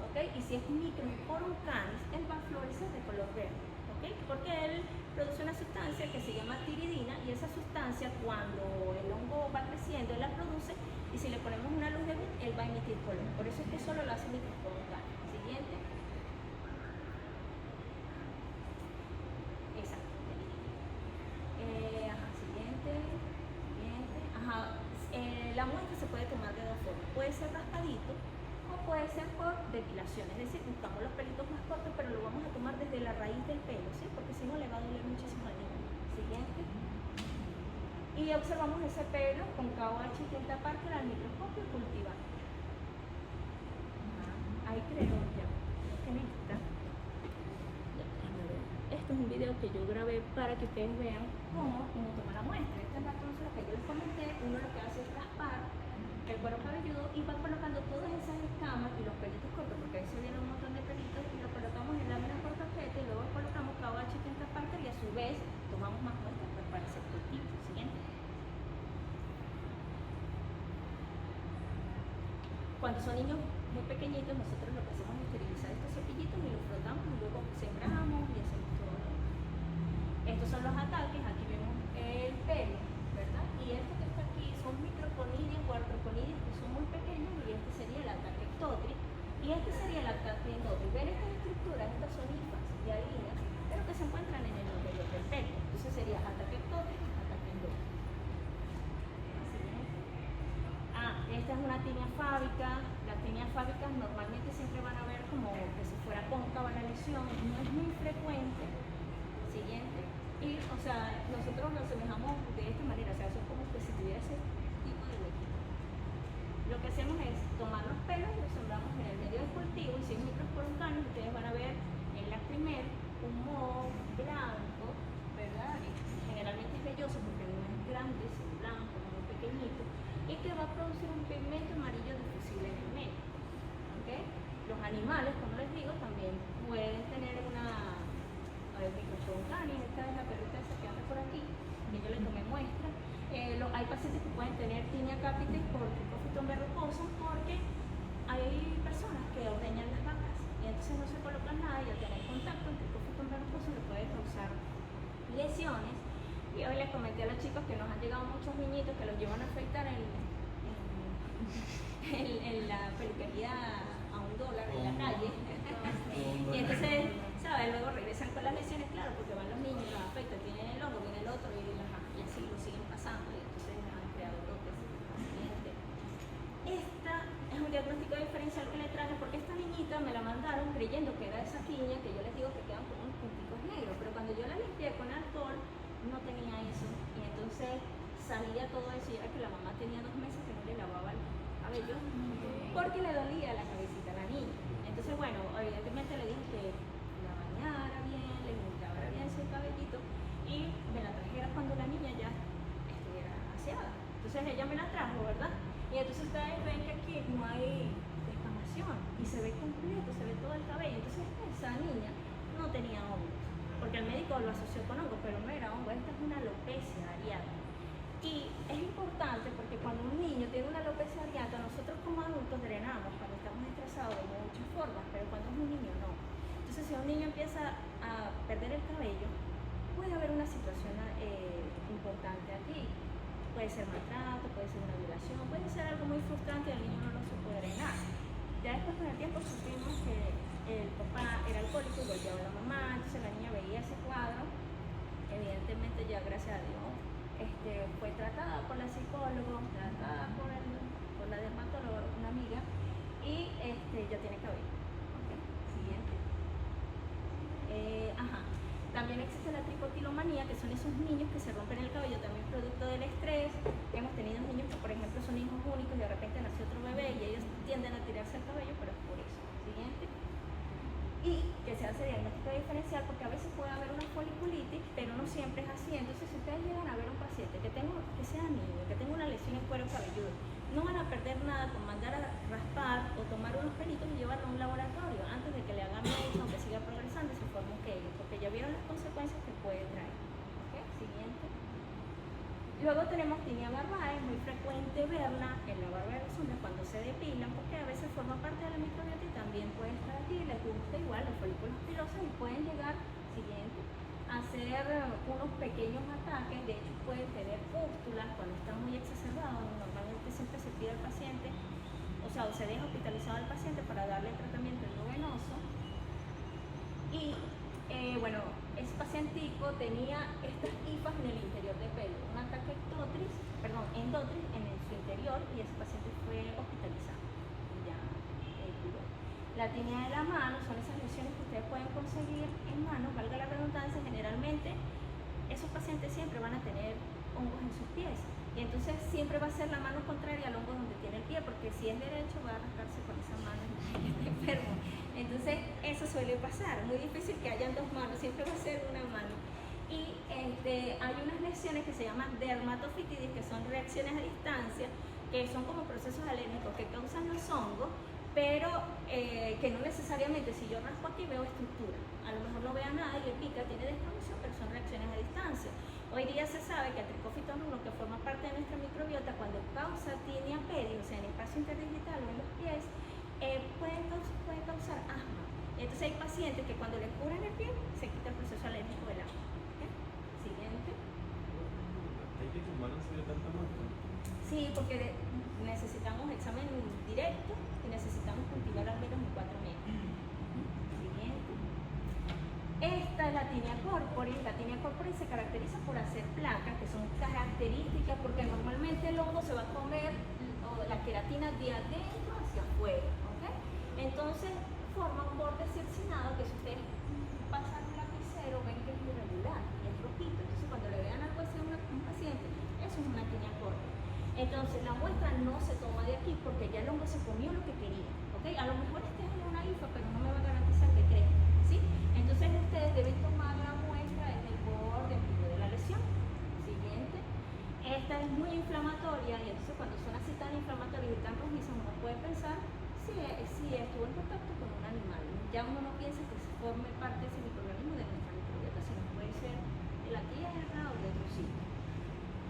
Speaker 1: ¿okay? Y si es Microsporum canis, él va a florecer de color verde, ¿okay? Porque él produce una sustancia que se llama tiridina y esa sustancia cuando el hongo va creciendo, él la produce y si le ponemos una luz de Wood, él va a emitir color. Por eso es que solo lo hace Microsporum canis. Siguiente. Exacto. Siguiente. La muestra se puede tomar de dos formas. Puede ser raspadito o puede ser por depilación. Es decir, buscamos los pelitos más cortos, pero lo vamos a tomar desde la raíz del pelo, ¿sí? Porque si no le va a doler muchísimo al niño. Siguiente. Y observamos ese pelo con KOH y tinta Parker al microscopio cultivado. Ahí creo ya. ¿Qué necesita? Esto es un video que yo grabé para que ustedes vean cómo uno toma la muestra. Esta es la consola que yo les comenté. Uno lo que hace es raspar el cuero cabelludo y va colocando todas esas escamas y los pelitos cortos, porque ahí se vienen un montón de pelitos, y lo colocamos en láminas por tapete y luego colocamos KOH y tinta Parker y a su vez tomamos más muestras para hacer cultivo. Siguiente. Cuando son niños muy pequeñitos, nosotros lo que hacemos es esterilizar estos cepillitos y los frotamos y luego sembramos y hacemos todo. Estos son los ataques, aquí vemos el pelo, ¿verdad? Y esto que está aquí son microconidias o artroponidias que son muy pequeños y este sería el ataque ectótrico y este sería el ataque endótrico. Ven estas estructuras, estas son hifas y harinas, pero que se encuentran en el interior del pelo. Entonces sería ataque ectótrico, ataque endótrico. Esta es una tinea fábica. Las tineas fábicas normalmente siempre van a ver como que si fuera cóncava la lesión, no es muy frecuente. Siguiente. Y, o sea, nosotros lo asemejamos de esta manera, o sea, son como que si tuviera ese tipo de huequito. Lo que hacemos es tomar los pelos y los sembramos en el medio del cultivo y si es Microsporum canis, ustedes van a ver en la primera un moho blanco, ¿verdad? Generalmente es velloso porque no es grande, es blanco, muy pequeñito, y que va a producir un pigmento amarillo difusible en el medio. ¿Okay? Los animales, como les digo, también pueden tener una Microsporum canis. Esta es la perrita esa que anda por aquí, que yo le tomé muestra. Hay pacientes que pueden tener tinea capitis por Trichophyton verrucosa porque hay personas que ordeñan las vacas y entonces no se colocan nada y al tener contacto el Trichophyton verrucosa le puede causar lesiones. Y hoy les comenté a los chicos que nos han llegado muchos niñitos que los llevan a afeitar en la peluquería a $1 en la calle. Y entonces, ¿sabes? Luego regresan con las lesiones, claro, porque van los niños, los afectan, tienen el hongo, viene el otro y así lo siguen pasando. Y entonces han creado brotes. Esta es un diagnóstico creyendo que era esa piña, que yo les digo que quedan como unos punticos negros, pero cuando yo la limpié con alcohol no tenía eso, y entonces salía todo eso, y era que la mamá tenía 2 meses que no le lavaba el cabello porque le dolía la cabecita a la niña. Entonces, bueno, evidentemente le dije que la bañara bien, le limpiara bien su cabellito y me la trajera cuando la niña ya estuviera aseada. Entonces ella me la trajo, ¿verdad? Y entonces ustedes ven que aquí no hay descamación y se ve completo, se ve todo el cabello. Entonces esa niña no tenía hongos, porque el médico lo asoció con hongos, pero no era hongo, esta es una alopecia areata. Y es importante porque cuando un niño tiene una alopecia areata, nosotros como adultos drenamos cuando estamos estresados de muchas formas, pero cuando es un niño no. Entonces si un niño empieza a perder el cabello, puede haber una situación importante aquí. Puede ser maltrato, puede ser una violación, puede ser algo muy frustrante y el niño no lo supo drenar. Ya después con el tiempo supimos que el papá era alcohólico y golpeaba a la mamá, entonces la niña veía ese cuadro. Evidentemente ya gracias a Dios fue tratada por la psicóloga, tratada por la dermatóloga, una amiga, y ya tiene cabello. Okay. Siguiente. También existe la tricotilomanía, que son esos niños que se rompen el cabello también producto del estrés. Hemos tenido niños que, por ejemplo, son hijos únicos y de repente nació otro bebé y ellos tienden a tirarse el cabello, pero es por eso. Siguiente. Y que se hace diagnóstico diferencial porque a veces puede haber una foliculitis, pero no siempre es así. Entonces, si ustedes llegan a ver un paciente que sea niño, que tenga una lesión en cuero cabelludo, no van a perder nada con mandar a raspar o tomar unos pelitos y llevarlo a un laboratorio antes de que le hagan médico, aunque siga progresando y se forme un quelio, porque ya vieron las consecuencias que puede traer. ¿Okay? Siguiente. Luego tenemos tinea barbae, es muy frecuente verla en la barba de los hombres cuando se depilan, porque a veces forma parte de la microbiota y también puede estar aquí, les gusta igual los folículos pilosos y pueden llegar, siguiente, a hacer unos pequeños ataques, de hecho pueden tener pústulas cuando están muy exacerbados, normalmente siempre se pide al paciente, o se deja hospitalizado al paciente para darle tratamiento endovenoso. Y bueno, ese pacientico tenía estas hifas en el interior del pelo, un ataque endotris en su interior, y ese paciente fue hospitalizado y ya curó. La tinea de la mano son esas lesiones que ustedes pueden conseguir en mano, valga la redundancia. Generalmente esos pacientes siempre van a tener hongos en sus pies y entonces siempre va a ser la mano contraria al hongo donde tiene el pie, porque si es derecho va a rascarse con esa mano y está enfermo. Entonces eso suele pasar, muy difícil que hayan 2 manos, siempre va a ser una mano. Y hay unas lesiones que se llaman dermatofititis, que son reacciones a distancia, que son como procesos alérgicos que causan los hongos, pero que no necesariamente, si yo raspo aquí veo estructura, a lo mejor no vea nada y le pica, tiene descamación, pero son reacciones a distancia. Hoy día se sabe que el tricófito anulo, que forma parte de nuestra microbiota, cuando causa tinea pedis, o sea, en el espacio interdigital o en los pies, puede causar asma. Entonces hay pacientes que cuando les curan el pie, se quita el proceso alérgico del asma. ¿Okay? Siguiente.
Speaker 4: ¿Hay que tomar en serio tanta muestra?
Speaker 1: Sí, porque necesitamos examen directo y necesitamos cultivar al menos en 4 meses. Siguiente. Esta es la tinea corporis. La tinea corporis se caracteriza por hacer placas, que son características porque normalmente el hongo se va a comer la queratina de adentro hacia afuera. ¿Okay? Entonces forma un borde cercinado que si ustedes pasan un lapicero ven que es irregular y es rojito. Entonces cuando le vean algo así a un paciente, eso es una tinea corporis. Entonces la muestra no se toma de aquí porque ya el hongo se comió lo que quería. ¿Okay? A lo mejor este es una hifa, pero no me va a garantizar que crezca. ¿Sí? Entonces ustedes deben tomar la muestra desde el borde de la lesión. Siguiente. Esta es muy inflamatoria y entonces cuando son así tan inflamatorias y tan rojizas uno puede pensar si estuvo en contacto con un animal. Ya uno no piensa que se forme parte de ese microorganismo de nuestra microbiota, sino puede ser de la tierra o de otro sitio.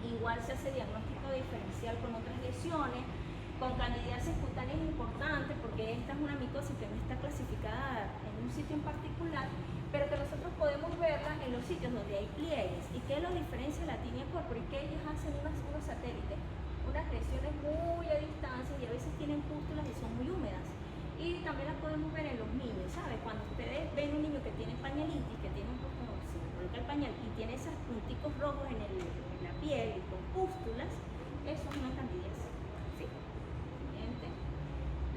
Speaker 1: Igual se hace diagnóstico diferencial con otras lesiones. Con candidiasis cutánea es importante porque esta es una micosis que no está clasificada en un sitio en particular, pero que nosotros podemos verla en los sitios donde hay pliegues. ¿Y qué lo diferencia de la tinea corporis? Que ellos hacen unos satélites, unas lesiones muy a distancia y a veces tienen pústulas y son muy húmedas. Y también las podemos ver en los niños, ¿sabes? Cuando ustedes ven un niño que tiene pañalitis, que tiene un poco, se le coloca el pañal y tiene esos punticos rojos en la piel y con pústulas, eso es una candidiasis. ¿Sí? Siguiente.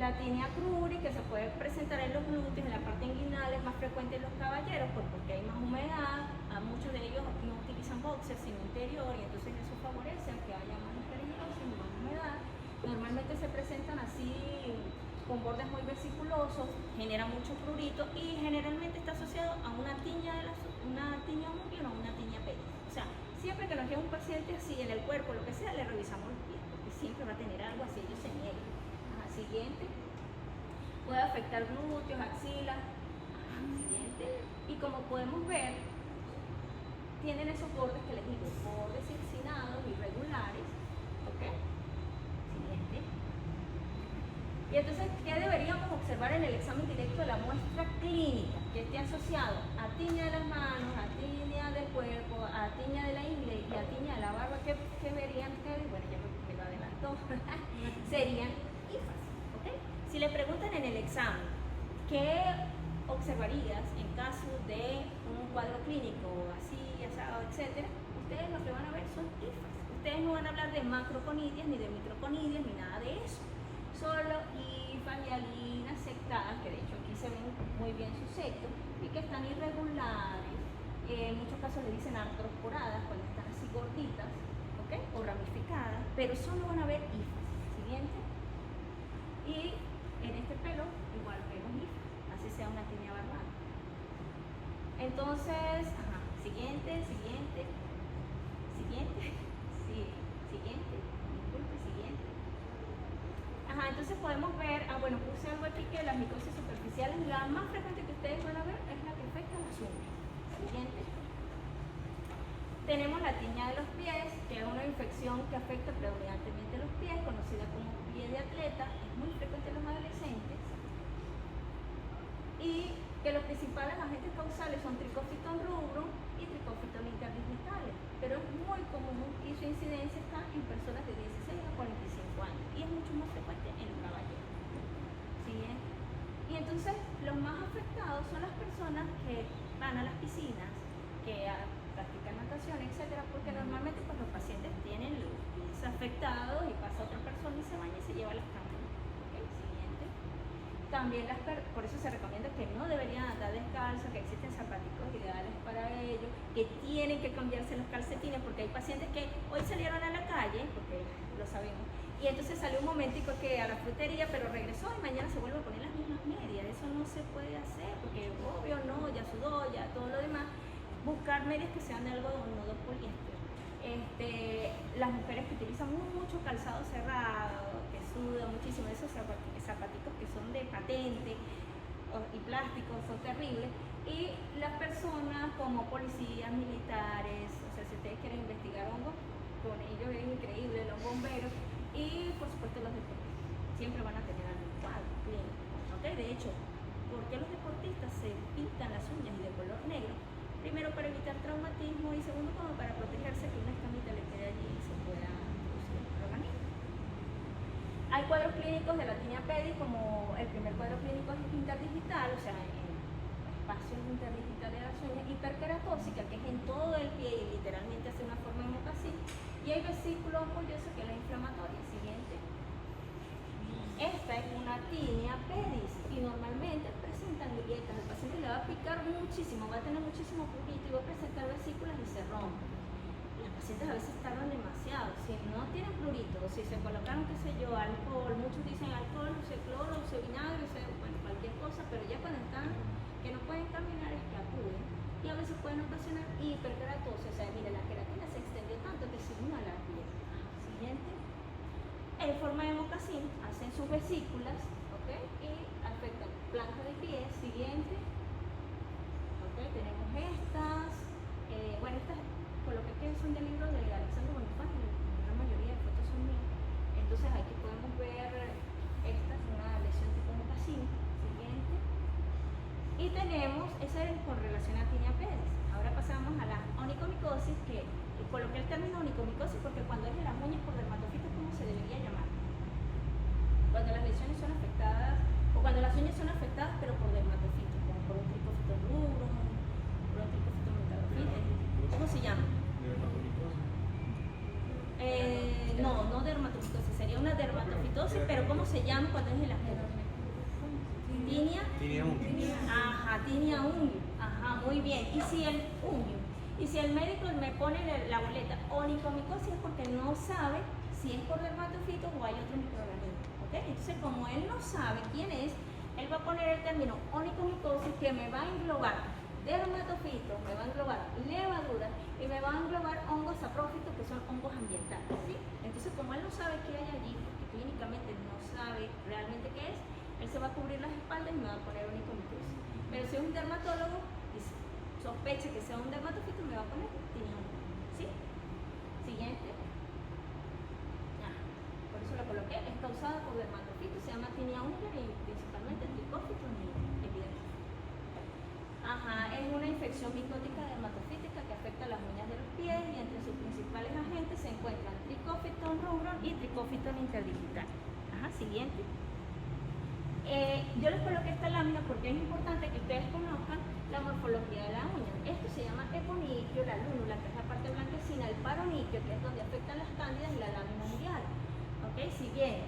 Speaker 1: La tinea cruri, que se puede presentar en los glúteos, en la parte inguinal, es más frecuente en los caballeros porque hay más humedad. Muchos de ellos no utilizan boxers sino interior, y entonces eso favorece a que haya más hiperhidrosis, más humedad. Normalmente se presentan así con bordes muy vesiculosos, genera mucho prurito y generalmente está asociado a una tiña mungio o una tiña pedis. O sea, siempre que nos llegue un paciente así en el cuerpo, lo que sea, le revisamos los pies, porque siempre va a tener algo así, ellos se niegan. Siguiente. Puede afectar glúteos, axilas. Siguiente. Y como podemos ver, tienen esos bordes que les digo, bordes inclinados, irregulares. ¿Ok? Siguiente. Y entonces, ¿qué deberíamos observar en el examen directo de la muestra clínica? Que esté asociado a tiña de las manos, a tiña del cuerpo, a tiña de la ingle y a tiña de la barba. ¿Qué verían ustedes? Bueno, ya me lo adelantó. Serían hifas. ¿Ok? Si le preguntan en el examen, ¿qué observarías en caso de un cuadro clínico así, asado, etcétera? Ustedes lo que van a ver son hifas. Ustedes no van a hablar de macroconidias ni de microconidias ni nada de eso. Solo hifas, hialinas, sectadas, que de hecho aquí se ven muy bien sus sectos, y que están irregulares. En muchos casos le dicen artrosporadas cuando están así gorditas, ¿ok? O ramificadas, pero solo van a ver hifas. Siguiente. Y en este pelo igual vemos hifas, así sea una tiña barbada. Entonces, siguiente, sí, siguiente, disculpe, siguiente. Entonces podemos ver, bueno, puse algo aquí que las micosis superficiales, la más frecuente que ustedes van a ver es la que afecta a las uñas. Siguiente. Tenemos la tiña de los pies, que es una infección que afecta predominantemente los pies, conocida como pie de atleta, es muy frecuente en los adolescentes. Y que los principales agentes causales son Trichofiton rubrum y Trichofiton interdigitales, pero es muy común y su incidencia está en personas de 16 a 45 años y es mucho más frecuente en los caballeros. Siguiente. Y entonces los más afectados son las personas que van a las piscinas, que practican natación, etcétera, porque normalmente pues, los pacientes tienen los pies afectados y pasa otra persona y se baña y se lleva las cámaras. ¿Okay? Siguiente. También por eso se recomienda que no deberían andar descalzos, que existen zapaticos ideales para ellos, que tienen que cambiarse los calcetines, porque hay pacientes que hoy salieron a la calle, porque lo sabemos, y entonces salió un momentico que a la frutería, pero regresó y mañana se vuelve a poner las mismas medias. Eso no se puede hacer, porque obvio no, ya sudó, ya todo lo demás. Buscar medias que sean de algodón, no de poliéster. Las mujeres que utilizan mucho calzado cerrado, que sudan muchísimo, esos zapaticos que son de patente y plástico, son terribles. Y las personas como policías, militares, o sea, si ustedes quieren investigar hongos, con ellos es increíble, los bomberos, y por supuesto los deportistas. Siempre van a tener algún cuadro clínico. ¿Okay? De hecho, ¿por qué los deportistas se pintan las uñas de color negro? Primero para evitar traumatismo y segundo como para protegerse que una escamita le quede allí y se pueda producir el organismo. Hay cuadros clínicos de la tiña pedis, como el primer cuadro clínico es interdigital, o sea, en espacios interdigitales de las uñas, hiperkeratosis, que es en todo el pie y literalmente hace una forma de mocasín, y hay vesículo ampolloso que es la inflamatoria. Siguiente. Esta es una tiña pedis y normalmente presentan grietas. El paciente le va a picar muchísimo, va a tener muchísimo prurito y va a presentar vesículas y se rompe. Los pacientes a veces tardan demasiado. Si no tienen prurito, si se colocaron, qué sé yo, alcohol, muchos dicen alcohol, use cloro, use vinagre, use cualquier cosa, pero ya cuando están que no pueden caminar es que acuden y a veces pueden ocasionar hiperkeratosis. O sea, mire, la queratina se extendió tanto que se unió a la piel. Siguiente. En forma de mocasín, hacen sus vesículas, ¿ok? Y afectan planta de pie. Siguiente. ¿Ok? Tenemos estas. Bueno, estas coloqué que son del libro de Alexander Bonifaz, la mayoría de fotos son mías. Entonces aquí podemos ver esta es una lesión tipo mocasín. Siguiente. Y tenemos, esa es con relación a tiña pedis. Ahora pasamos a la onicomicosis, que coloqué el término onicomicosis porque cuando es de las uñas por dermatofitos, ¿cómo se debería llamar? Cuando las lesiones son afectadas, o cuando las uñas son afectadas pero por dermatofitos, como por un Trichofiton rubrum, por un Trichofiton metadophytes. ¿Cómo se llama?
Speaker 4: Dermatomicosis.
Speaker 1: No dermatomicosis, sería una la dermatofitosis, pero ¿cómo se llama cuando es en la gente? Tinea.
Speaker 2: Tenía un.
Speaker 1: Ajá, tinea ungio. Ajá, muy bien. Y si el médico me pone la boleta onicomicosis es porque no sabe si es por dermatofito o hay otro microorganismo. ¿Ok? Entonces, como él no sabe quién es, él va a poner el término onicomicosis que me va a englobar dermatofitos, me va a englobar levaduras y me va a englobar hongos saprófitos que son hongos ambientales. ¿Sí? Entonces, como él no sabe qué hay allí, porque clínicamente no sabe realmente qué es, él se va a cubrir las espaldas y me va a poner onicomicosis. Pero si es un dermatólogo y sospecha que sea un dermatofito, me va a poner tinea ungio. ¿Sí? Siguiente. Por eso lo coloqué. Es causada por dermatofito, se llama tinea ungio y principalmente tricófito y epidermis. Ajá, es una infección micótica dermatofítica que afecta las uñas de los pies y entre sus principales agentes se encuentran Trichophthon rubrum y Trichophthon interdigital. Ajá, siguiente. Yo les coloqué esta lámina porque es importante que ustedes conozcan la morfología de la uña. Esto se llama eponiquio, la lúnula, que es la parte blanquecina, el paroniquio, que es donde afectan las cándidas, y la lámina unguial. ¿Ok? Siguiente.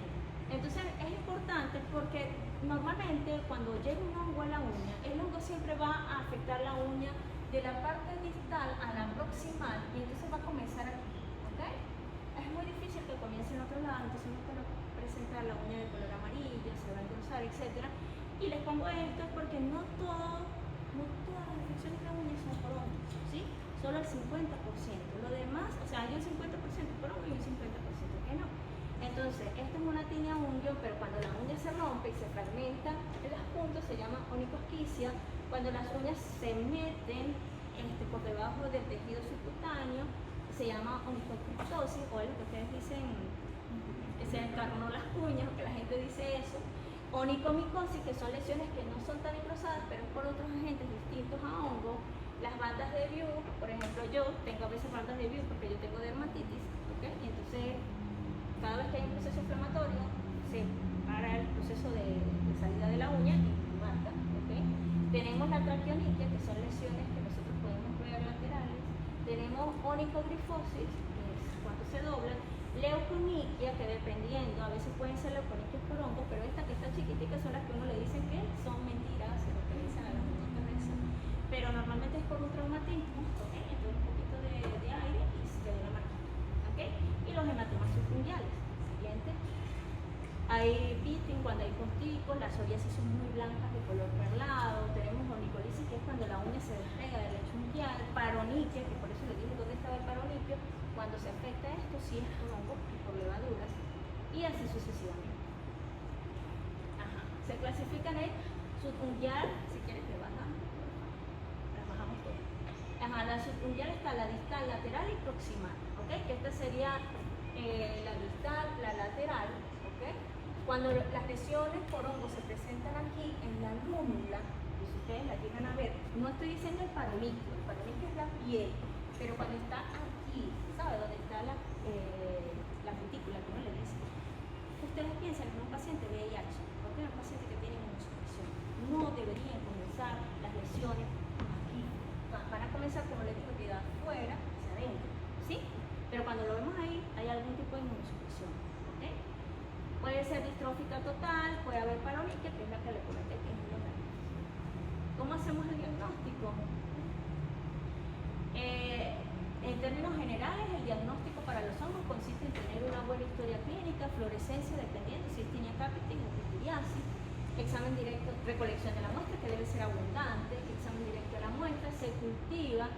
Speaker 1: Entonces es importante porque normalmente cuando llega un hongo a la uña, el hongo siempre va a afectar la uña de la parte distal a la proximal y entonces va a comenzar aquí. ¿Ok? Es muy difícil que comience en otro lado, entonces no puedo presentar la uña de color amarillo, se va a engrosar, etc. Y les pongo esto porque no todas las infecciones de la uña son por hongos, ¿sí? Solo el 50%. Lo demás, o sea, hay un 50% por hongo y un 50% que no. Entonces, esta es una tinea ungio, pero cuando la uña se rompe y se fragmenta en las puntas se llama onicosquicia. Cuando las uñas se meten por debajo del tejido subcutáneo se llama onicocriptosis, o es lo que ustedes dicen, que se encarnó las uñas, o que la gente dice eso. Onicomicosis, que son lesiones que no son tan engrosadas, pero es por otros agentes distintos a hongo. Las bandas de View, por ejemplo, yo tengo a veces bandas de View porque yo tengo dermatitis, ¿ok? Y entonces cada vez que hay un proceso inflamatorio, se para el proceso de salida de la uña y marca. ¿Okay? Tenemos la traqueoniquia, que son lesiones que nosotros podemos ver laterales. Tenemos onicogrifosis, que es cuando se doblan. Leuconiquia, que dependiendo, a veces pueden ser leuconiquias por hongo, pero estas que están chiquiticas son las que uno le dicen que son mentiras, se lo que dicen a las muñecas de eso. Pero normalmente es por un traumatismo, ¿okay? Entonces un poquito de aire y se queda la marca. ¿Okay? Y los hematomas subunguiales. Siguiente. Hay pitting cuando hay posticos, las psoriasis son muy blancas de color perlado. Tenemos onicolisis, que es cuando la uña se despega del lecho unguial. Paroniquia, que por eso les dije dónde estaba el paroniquio, cuando se afecta esto, sí es por hongos y por levaduras, y así sucesivamente. Ajá. Se clasifican en subunguial, si quieres le bajamos, las bajamos todas. Ajá, la subunguial está la distal, lateral y proximal, ¿ok? Que esta sería la distal, la lateral, ¿ok? Cuando las lesiones por hongo se presentan aquí en la lúnula, y si ustedes la llegan a ver, no estoy diciendo el paroniquio es la piel, pero cuando está aquí, ¿sabe? Donde está la cutícula, que uno le dice. Ustedes piensan que un paciente VIH, porque es un paciente que tiene inmunosupresión, no deberían comenzar las lesiones aquí. Van a comenzar, como les digo, de afuera hacia adentro, ¿sí? Pero cuando lo vemos ahí, hay algún tipo de inmunosupresión, ¿ok? Puede ser distrófica total, puede haber paroniquia, que es la que le comenté, que es lo grande. ¿Cómo hacemos el diagnóstico? En términos generales, el diagnóstico para los hongos consiste en tener una buena historia clínica, fluorescencia dependiendo si es tinea capitis o pitiriasis, examen directo, recolección de la muestra que debe ser abundante, examen directo de la muestra, se cultiva,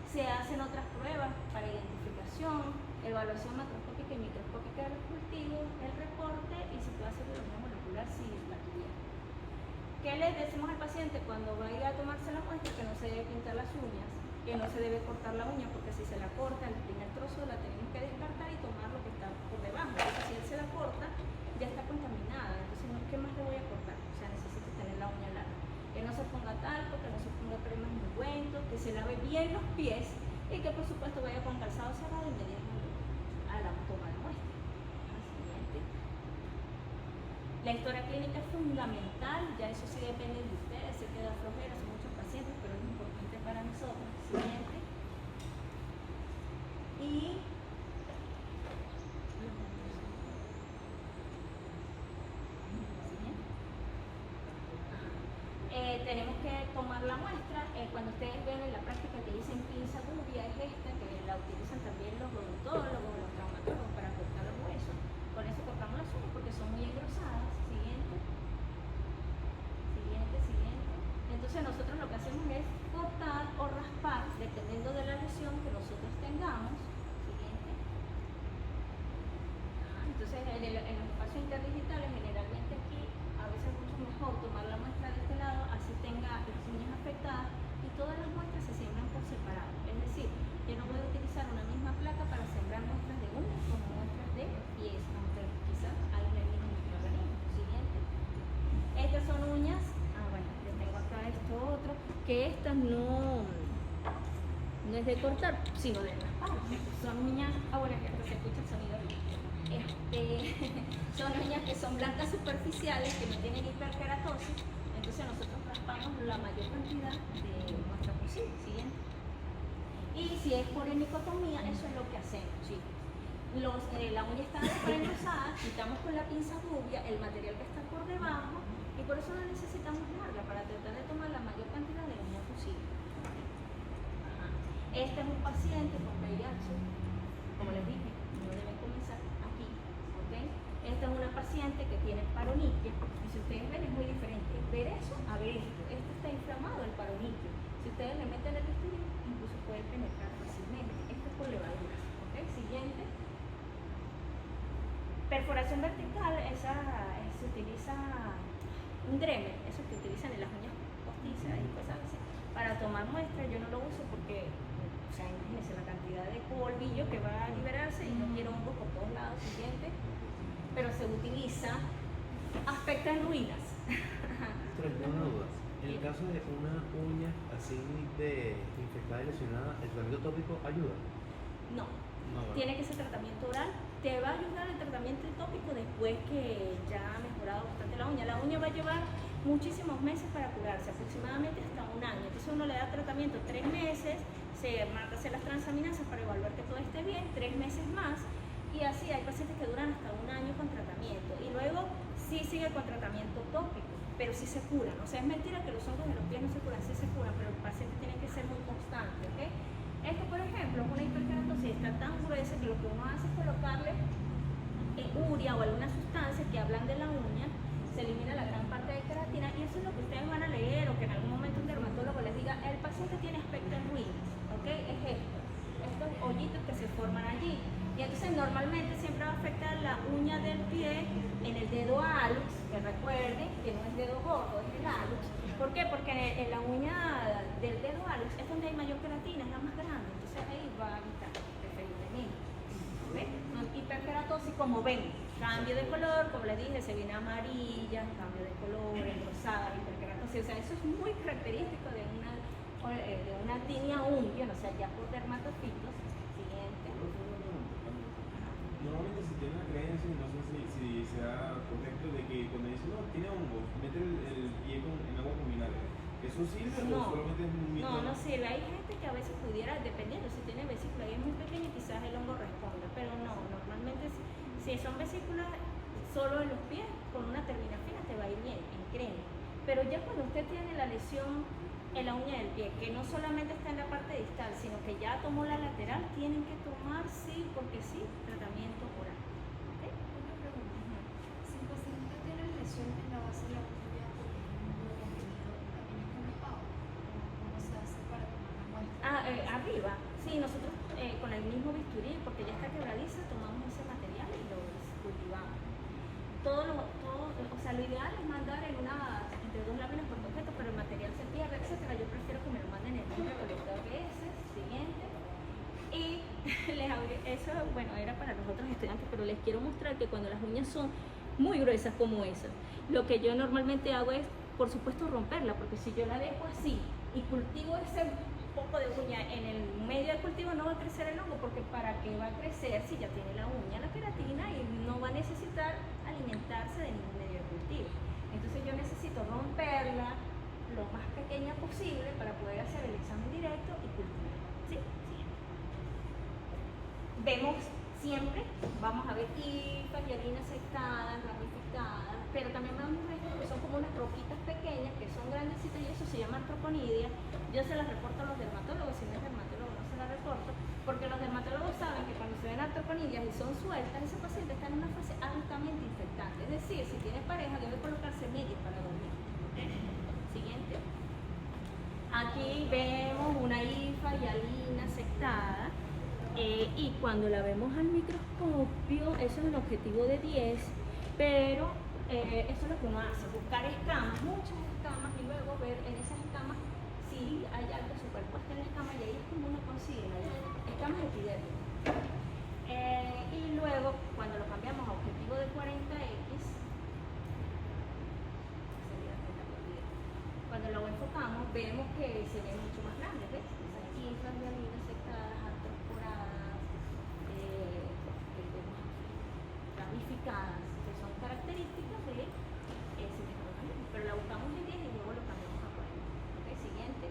Speaker 1: se hacen otras pruebas para identificación, evaluación macroscópica y microscópica de los cultivos, el reporte y si puede hacer biología molecular si la tuviera. ¿Qué le decimos al paciente cuando va a ir a tomarse la muestra? Que no se debe pintar las uñas, que no se debe cortar la uña, porque si se la corta, el primer trozo la tenemos que descartar y tomar lo que está por debajo. Entonces, si él se la corta, ya está contaminada. Entonces, ¿qué más le voy a cortar? O sea, necesita tener la uña larga. Que no se ponga talco, que no se ponga cremas ungüentos, que se lave bien los pies y que, por supuesto, vaya con calzado cerrado y medias a la toma de muestra. Siguiente. La historia clínica es fundamental, ya eso sí depende de ustedes, se queda flojera, son muchos pacientes, pero es importante para nosotros. Siguiente. Y tenemos que tomar la muestra. Cuando ustedes ven en la práctica que dicen pinza gubia, es esta, que la utilizan también los odontólogos, los traumatólogos para cortar los huesos. Con eso cortamos las uñas porque son muy engrosadas. Siguiente. Siguiente, siguiente. Entonces nosotros lo que hacemos es cortar o raspar, dependiendo de la lesión que nosotros tengamos. Siguiente. Entonces en los espacios interdigitales, generalmente aquí, a veces es mucho mejor tomar la muestra de este lado, así tenga las uñas afectadas y todas las muestras se siembran por separado. Es decir, yo no voy a utilizar una misma placa para sembrar muestras de uñas como muestras de pies, aunque quizás hay el mismo microorganismo. Siguiente. Estas son uñas, bueno, yo tengo acá esto otro, que estas no es de cortar, sino de raspar. Son uñas, bueno, que se escucha el sonido ahí. Son uñas que son blancas superficiales, que no tienen hiperkeratosis, entonces nosotros raspamos la mayor cantidad de muestra posible. Siguiente. Y si es por hemicotomía, eso es lo que hacemos, chicos. La uña está súper engrosada, quitamos con la pinza rubia el material que está por debajo y por eso la necesitamos larga, para tratar de tomar la mayor cantidad de uña posible. Este es un paciente con VIH, como les dije, no deben comenzar aquí, ¿ok? Esta es una paciente que tiene paroniquia, y si ustedes ven es muy diferente ver eso a ver esto. Este está inflamado, el paroniquio. Si ustedes le meten el bisturí, incluso puede penetrar fácilmente. Esto es por levaduras, ¿ok? Siguiente. Perforación vertical, se utiliza un Dremel, eso que utilizan en las uñas postizas y cosas así, para tomar muestras. Yo no lo uso porque, o sea, imagínense la cantidad de polvillo que va a liberarse y no quiero hongos por todos lados. Siguiente. Pero se utiliza, afecta en ruinas.
Speaker 4: Pero una duda. En el caso de una uña así de infectada y lesionada, ¿el tratamiento tópico ayuda?
Speaker 1: No,
Speaker 4: ¿verdad?
Speaker 1: tiene que ser tratamiento oral. Te va a ayudar el tratamiento tópico después que ya ha mejorado bastante la uña. La uña va a llevar muchísimos meses para curarse, aproximadamente hasta un año. Entonces uno le da tratamiento 3 meses, se manda a hacer las transaminasas para evaluar que todo esté bien, 3 meses más, y así hay pacientes que duran hasta un año con tratamiento. Y luego sí sigue con tratamiento tópico, pero sí se curan. O sea, es mentira que los hongos de los pies no se curan, sí se curan, pero el paciente tiene que ser muy constante, ¿ok? Esto, por ejemplo, es una hiperkeratosis, está tan gruesa que lo que uno hace es colocarle urea o alguna sustancia que hablan de la uña, se elimina la gran parte de queratina, y eso es lo que ustedes van a leer, o que en algún momento un dermatólogo les diga, el paciente tiene aspecto en ruinas, ¿ok? Es esto, estos hoyitos que se forman allí. Y entonces normalmente siempre va a afectar la uña del pie en el dedo hallux, que recuerden que no es dedo gordo, es el hallux. ¿Por qué? Porque en la uña del dedo hallux es donde hay mayor queratina, es la más grande, entonces ahí va a evitar preferiblemente. ¿Ven? Hiperkeratosis, como ven, cambio de color, como les dije, se viene amarilla, cambio de color, engrosada, hiperkeratosis. O sea, eso es muy característico de una tinea unguia, o sea, ya por dermatofitos. Siguiente.
Speaker 4: Normalmente se tiene la creencia, y no sé si sea correcto, de que cuando dicen, no, tiene hongos, mete el pie en agua con vinagre. ¿Eso sirve o solamente es un mito?
Speaker 1: No sirve. Hay gente que a veces pudiera, dependiendo, si tiene vesícula y es muy pequeña, quizás el hongo responda, pero no, normalmente si son vesículas solo en los pies, con una terminafina te va a ir bien, en crema. Pero ya cuando usted tiene la lesión en la uña del pie, que no solamente está en la parte distal, sino que ya tomó la lateral, tienen que tomar sí, porque sí, tratamiento oral. ¿Okay?
Speaker 3: Una pregunta. Si el paciente tiene lesión en la base de la uña porque es un nudo comprimido, ¿también es complicado? ¿Cómo se hace para tomar la muestra?
Speaker 1: Arriba, sí, nosotros con el mismo bisturí, porque ya está quebradiza, tomamos ese material y lo cultivamos. O sea, lo ideal es mandar entre 2 láminas por objeto, pero el material se pierde, etcétera. Yo prefiero que me lo manden en un recolector ABS. Siguiente. Y eso, bueno, era para los otros estudiantes, pero les quiero mostrar que cuando las uñas son muy gruesas como esas, lo que yo normalmente hago es, por supuesto, romperla, porque si yo la dejo así y cultivo ese poco de uña en el medio del cultivo, no va a crecer el hongo, porque ¿para qué va a crecer si ya tiene la uña, la queratina, y no va a necesitar alimentarse de ningún medio de cultivo? Entonces yo necesito romperla lo más pequeña posible para poder hacer el examen directo y cultivar. ¿Sí? Siguiente. Vemos siempre, vamos a ver hifas, hialinas sectadas, ramificadas, pero también vamos a ver que son como unas roquitas pequeñas que son grandecitas, y eso se llama artroconidia. Yo se las reporto a los dermatólogos, si no es dermatólogo no se las reporto, porque los dermatólogos saben que cuando se ven artroconidias y son sueltas, ese paciente está en una fase altamente infectante. Es decir, si tiene pareja debe colocarse medias para dormir. Siguiente. Aquí vemos una hifa hialina sectada. Y cuando la vemos al microscopio, eso es el objetivo de 10, pero eso es lo que uno hace, buscar escamas, muchas escamas, y luego ver en esas escamas si hay algo superpuesto en la escama, y ahí es como uno consigue las escamas epidérmicas. Y luego, cuando lo cambiamos a objetivo de 40X, cuando lo enfocamos, vemos que se ve mucho más grande, ¿ves? Esas hifas hialinas sectadas, ramificadas, que son características de ese microorganismo, pero la buscamos en 10 y luego lo cambiamos a 40. ¿Okay? Siguiente.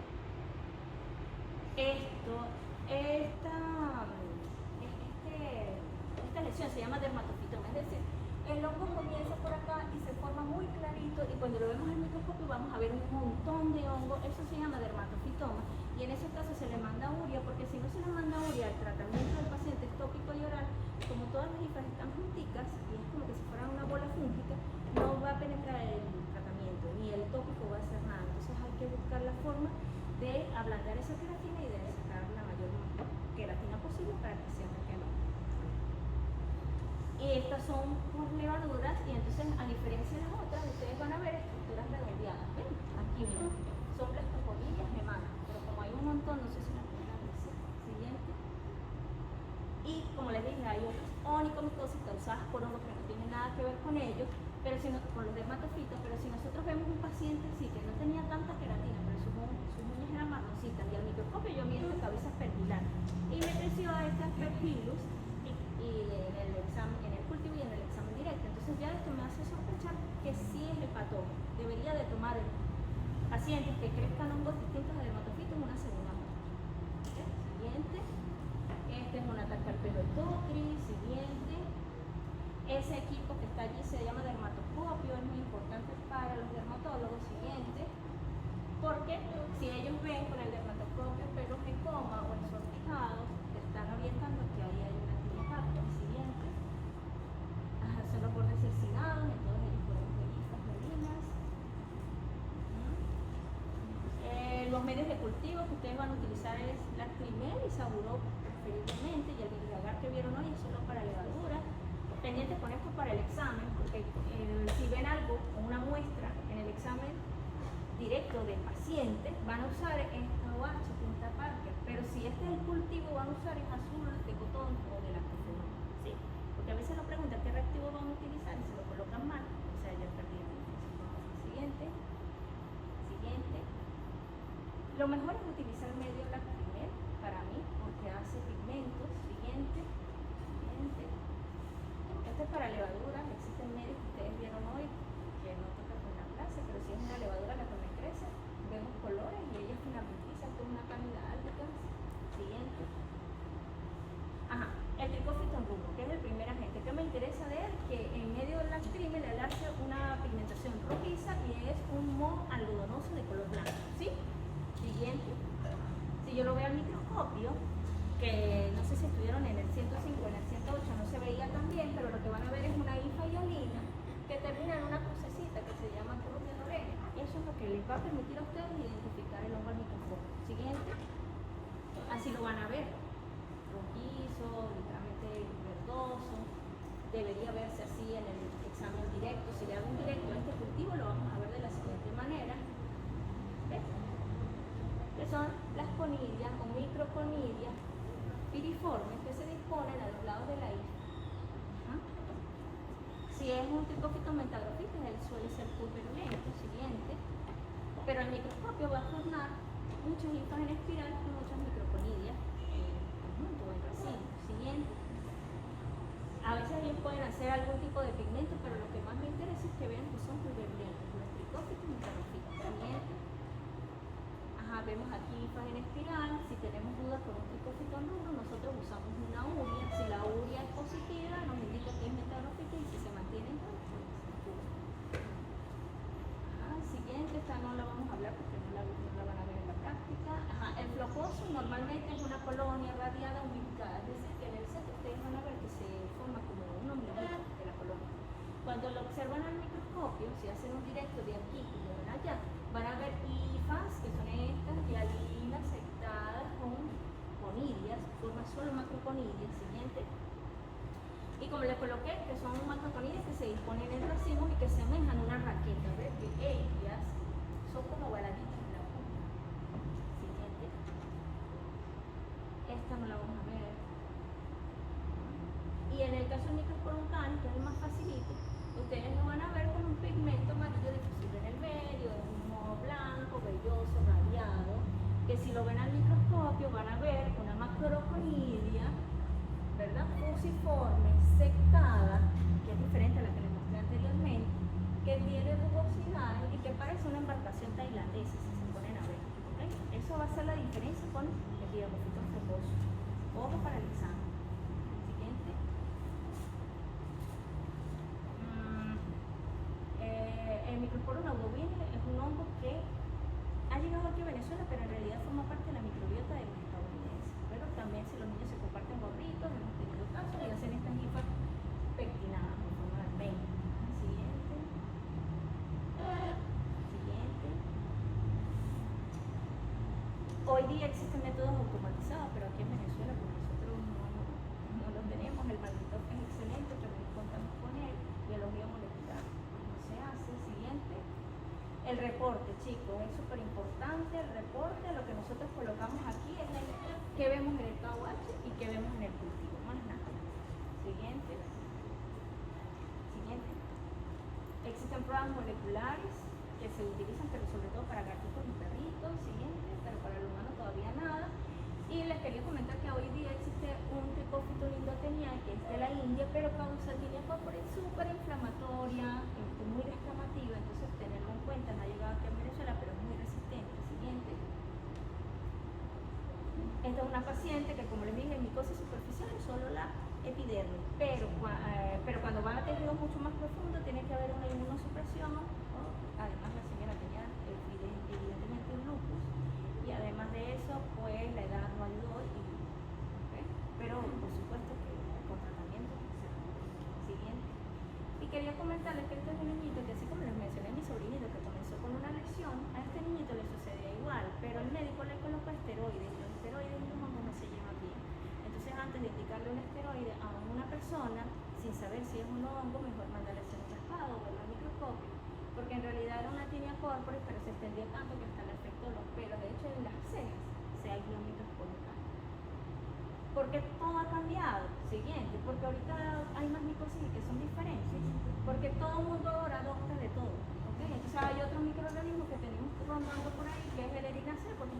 Speaker 1: Esta lesión se llama dermatofitoma, es decir, el hongo comienza por acá y se forma muy clarito, y cuando lo vemos en el microscopio vamos a ver un montón de hongo. Eso se llama dermatofitoma, y en ese caso se le manda urea, porque si no se le manda urea, el tratamiento del paciente es tópico y oral. Como todas las hifas están junticas y es como que si fuera una bola fúngica, no va a penetrar el tratamiento, ni el tópico va a hacer nada. Entonces hay que buscar la forma de ablandar esa queratina y de sacar la mayor queratina posible para que se que no. Y estas son por levaduras, y entonces, a diferencia de las otras, ustedes van a ver estructuras redondeadas. ¿Ven? Aquí mismo. Son blastoconidias gemanas, pero como hay un montón, no sé si las pueden apreciar. Siguiente. Y como les dije, hay otras onicomicosis causadas por hongos que no tienen nada que ver con ellos, pero si no, con los dermatofitos, pero si nosotros vemos un paciente así que no tenía tanta queratina, pero sus uñas eran marroncitas, y al microscopio yo vi esta cabeza aspergilar, y me creció a este aspergillus, y en el examen, en el cultivo y en el examen directo. Entonces ya esto me hace sospechar que sí es hepatógeno. Debería de tomar el pacientes que crezcan hongos distintos a dermatofitos una segunda muestra. ¿Okay? Siguiente. Este es un ataque al pelo tocri. Siguiente. Ese equipo que está allí se llama dermatoscopio, es muy importante para los dermatólogos. Siguiente. Porque si ellos ven con el dermatoscopio pelos en coma o ensortijados, están orientando que ahí hay una tiripatia. Siguiente. Son los bordes cercinados, entonces ellos podemos ver hifas hialinas. Los medios de cultivo que ustedes van a utilizar es lacrimel y saburó preferiblemente, y el villagar que vieron hoy es solo para levaduras. Pendientes con esto para el examen, porque si ven algo o una muestra en el examen directo del paciente, van a usar esta OH, tinta Parker, pero si este es el cultivo, van a usar el azul de cotón o de lactofenol, ¿sí? Porque a veces nos preguntan qué reactivo van a utilizar y se lo colocan mal, o sea, ya perdieron. Siguiente. Siguiente. Lo mejor es utilizar medio lacrimel para mí, porque hace pigmentos. Siguiente. Siguiente. Este es para levaduras, existen medios que ustedes vieron hoy, que no toca con la clase, pero si es una levadura la que me crece, vemos colores y ella finaliza con una calidad alta. Siguiente. Ajá, el tricófito rumbo, que es el primer agente. ¿Qué me interesa de él? Que en medio del lacrimel le hace una pigmentación rojiza y es un moho algodonoso de color blanco, ¿sí? Siguiente. Si yo lo veo al microscopio, que no sé si estuvieron en el 105 o en el 108, no se veía tan bien, pero lo que van a ver es una hifa hialina que termina en una crucecita que se llama cruz de Lorena. Eso es lo que les va a permitir a ustedes identificar el hongo al microscopio. Siguiente. Así lo van a ver. Rojizo, ligeramente verdoso. Debería verse así en el examen directo. Si le hago un directo a este cultivo, lo vamos a ver de la siguiente manera. ¿Ves? Que son las conillas o microconidias piriformes que se disponen a los lados de la hifa. Si es un tricófito metagrofita, él suele ser pulverulento. Siguiente. Pero el microscopio va a formar muchas hifas en espiral y muchas microconidias en conjunto o en racimo. Siguiente. A veces ellos pueden hacer algún tipo de pigmento, pero lo que más me interesa es que vean que son pulverulentos, los tricófitos metagrofita. Siguiente. Ajá, vemos aquí hifas en espiral. Si tenemos dudas con un tricófito nulo, nosotros usamos una urea. Si la urea es positiva, nos indica que es metagrofita, y si se mantiene igual, pues se cubre. Ajá, siguiente, esta no la vamos a hablar porque no la vemos. colonia radiada umbilicada, es decir, que en el centro ustedes van a ver que se forma como un ombligo de la colonia. Cuando lo observan al microscopio, si hacen un directo de aquí y lo ven allá, van a ver hifas, que son estas, hialinas sectadas con conidias, forman solo macroconidias, siguiente. Y como les coloqué, que son macroconidias que se disponen en racimos y que semejan una raqueta, ¿ves? Que ellas son como baladitas en la punta. Siguiente. Esta no la vamos a ver. Y en el caso del microsporum canis, que es el más facilito, ustedes lo van a ver con un pigmento amarillo difusivo en el medio, de un modo blanco, velloso, radiado, que si lo ven al microscopio van a ver una macroconidia, ¿verdad? Fusiforme, sectada, que es diferente a la que les mostré anteriormente, que tiene rugosidad y que parece una embarcación tailandesa, si se ponen a ver. ¿Okay? Eso va a ser la diferencia con el diamofito frondoso. Ojo para el examen. Siguiente. El microsporum audovine es un hongo que ha llegado aquí a Venezuela, pero en realidad forma parte de la microbiota de los estadounidenses. Pero también si los niños se comparten gorritos, hemos tenido casos y hacen estas hifas pectinadas en forma de almendra. Siguiente. Siguiente. Hoy día existen métodos automatizados, pero aquí en Venezuela pues nosotros no lo tenemos. El Magnitop es excelente, también contamos con él. Biología molecular no se hace. Siguiente. El reporte, chicos, es súper importante. El reporte, lo que nosotros colocamos aquí es qué vemos en el KUH y qué vemos en el cultivo, más nada. Siguiente. Siguiente. Existen pruebas moleculares que se utilizan, pero sobre todo para gatitos y perritos. Siguiente, pero para el humano todavía nada. Y les quería comentar que hoy día existe un tricófito lindoteniae, que es de la India, pero causa tinea corporis súper inflamatoria, muy descamativa, entonces tenerlo en cuenta. No ha llegado aquí a Venezuela, pero es muy resistente. Siguiente. Esta es una paciente que, como les dije, micosis superficial es solo la epidermis, pero cuando va a tejido mucho más profundo tiene que haber una inmunosupresión, ¿no? Además la señora tenía evidentemente un lupus, y además de eso, pues la edad no ayudó, ¿okay? Pero por supuesto que con tratamiento se recupera. Siguiente. Y quería comentarles que este es un niñito que, así como les mencioné a mi sobrinito que comenzó con una lesión, a este niñito le sucedía igual, pero el médico le colocó esteroides, y los esteroides y los hongos no se llevan bien. Entonces, antes de indicarle un esteroide a una persona, sin saber si es un hongo, mejor mandarle a hacer un raspado o verlo al microscopio, porque en realidad era una tinea corporis, pero se extendía tanto que hasta le afectó los pelos. De hecho, en las cejas se aisló microsporum canis. Porque todo ha cambiado. Siguiente, porque ahorita hay más micosis que son diferentes, porque todo el mundo ahora adopta de todo. ¿Okay? Entonces hay otros microorganismos que tenemos rondando por ahí, que es el erinacea, porque es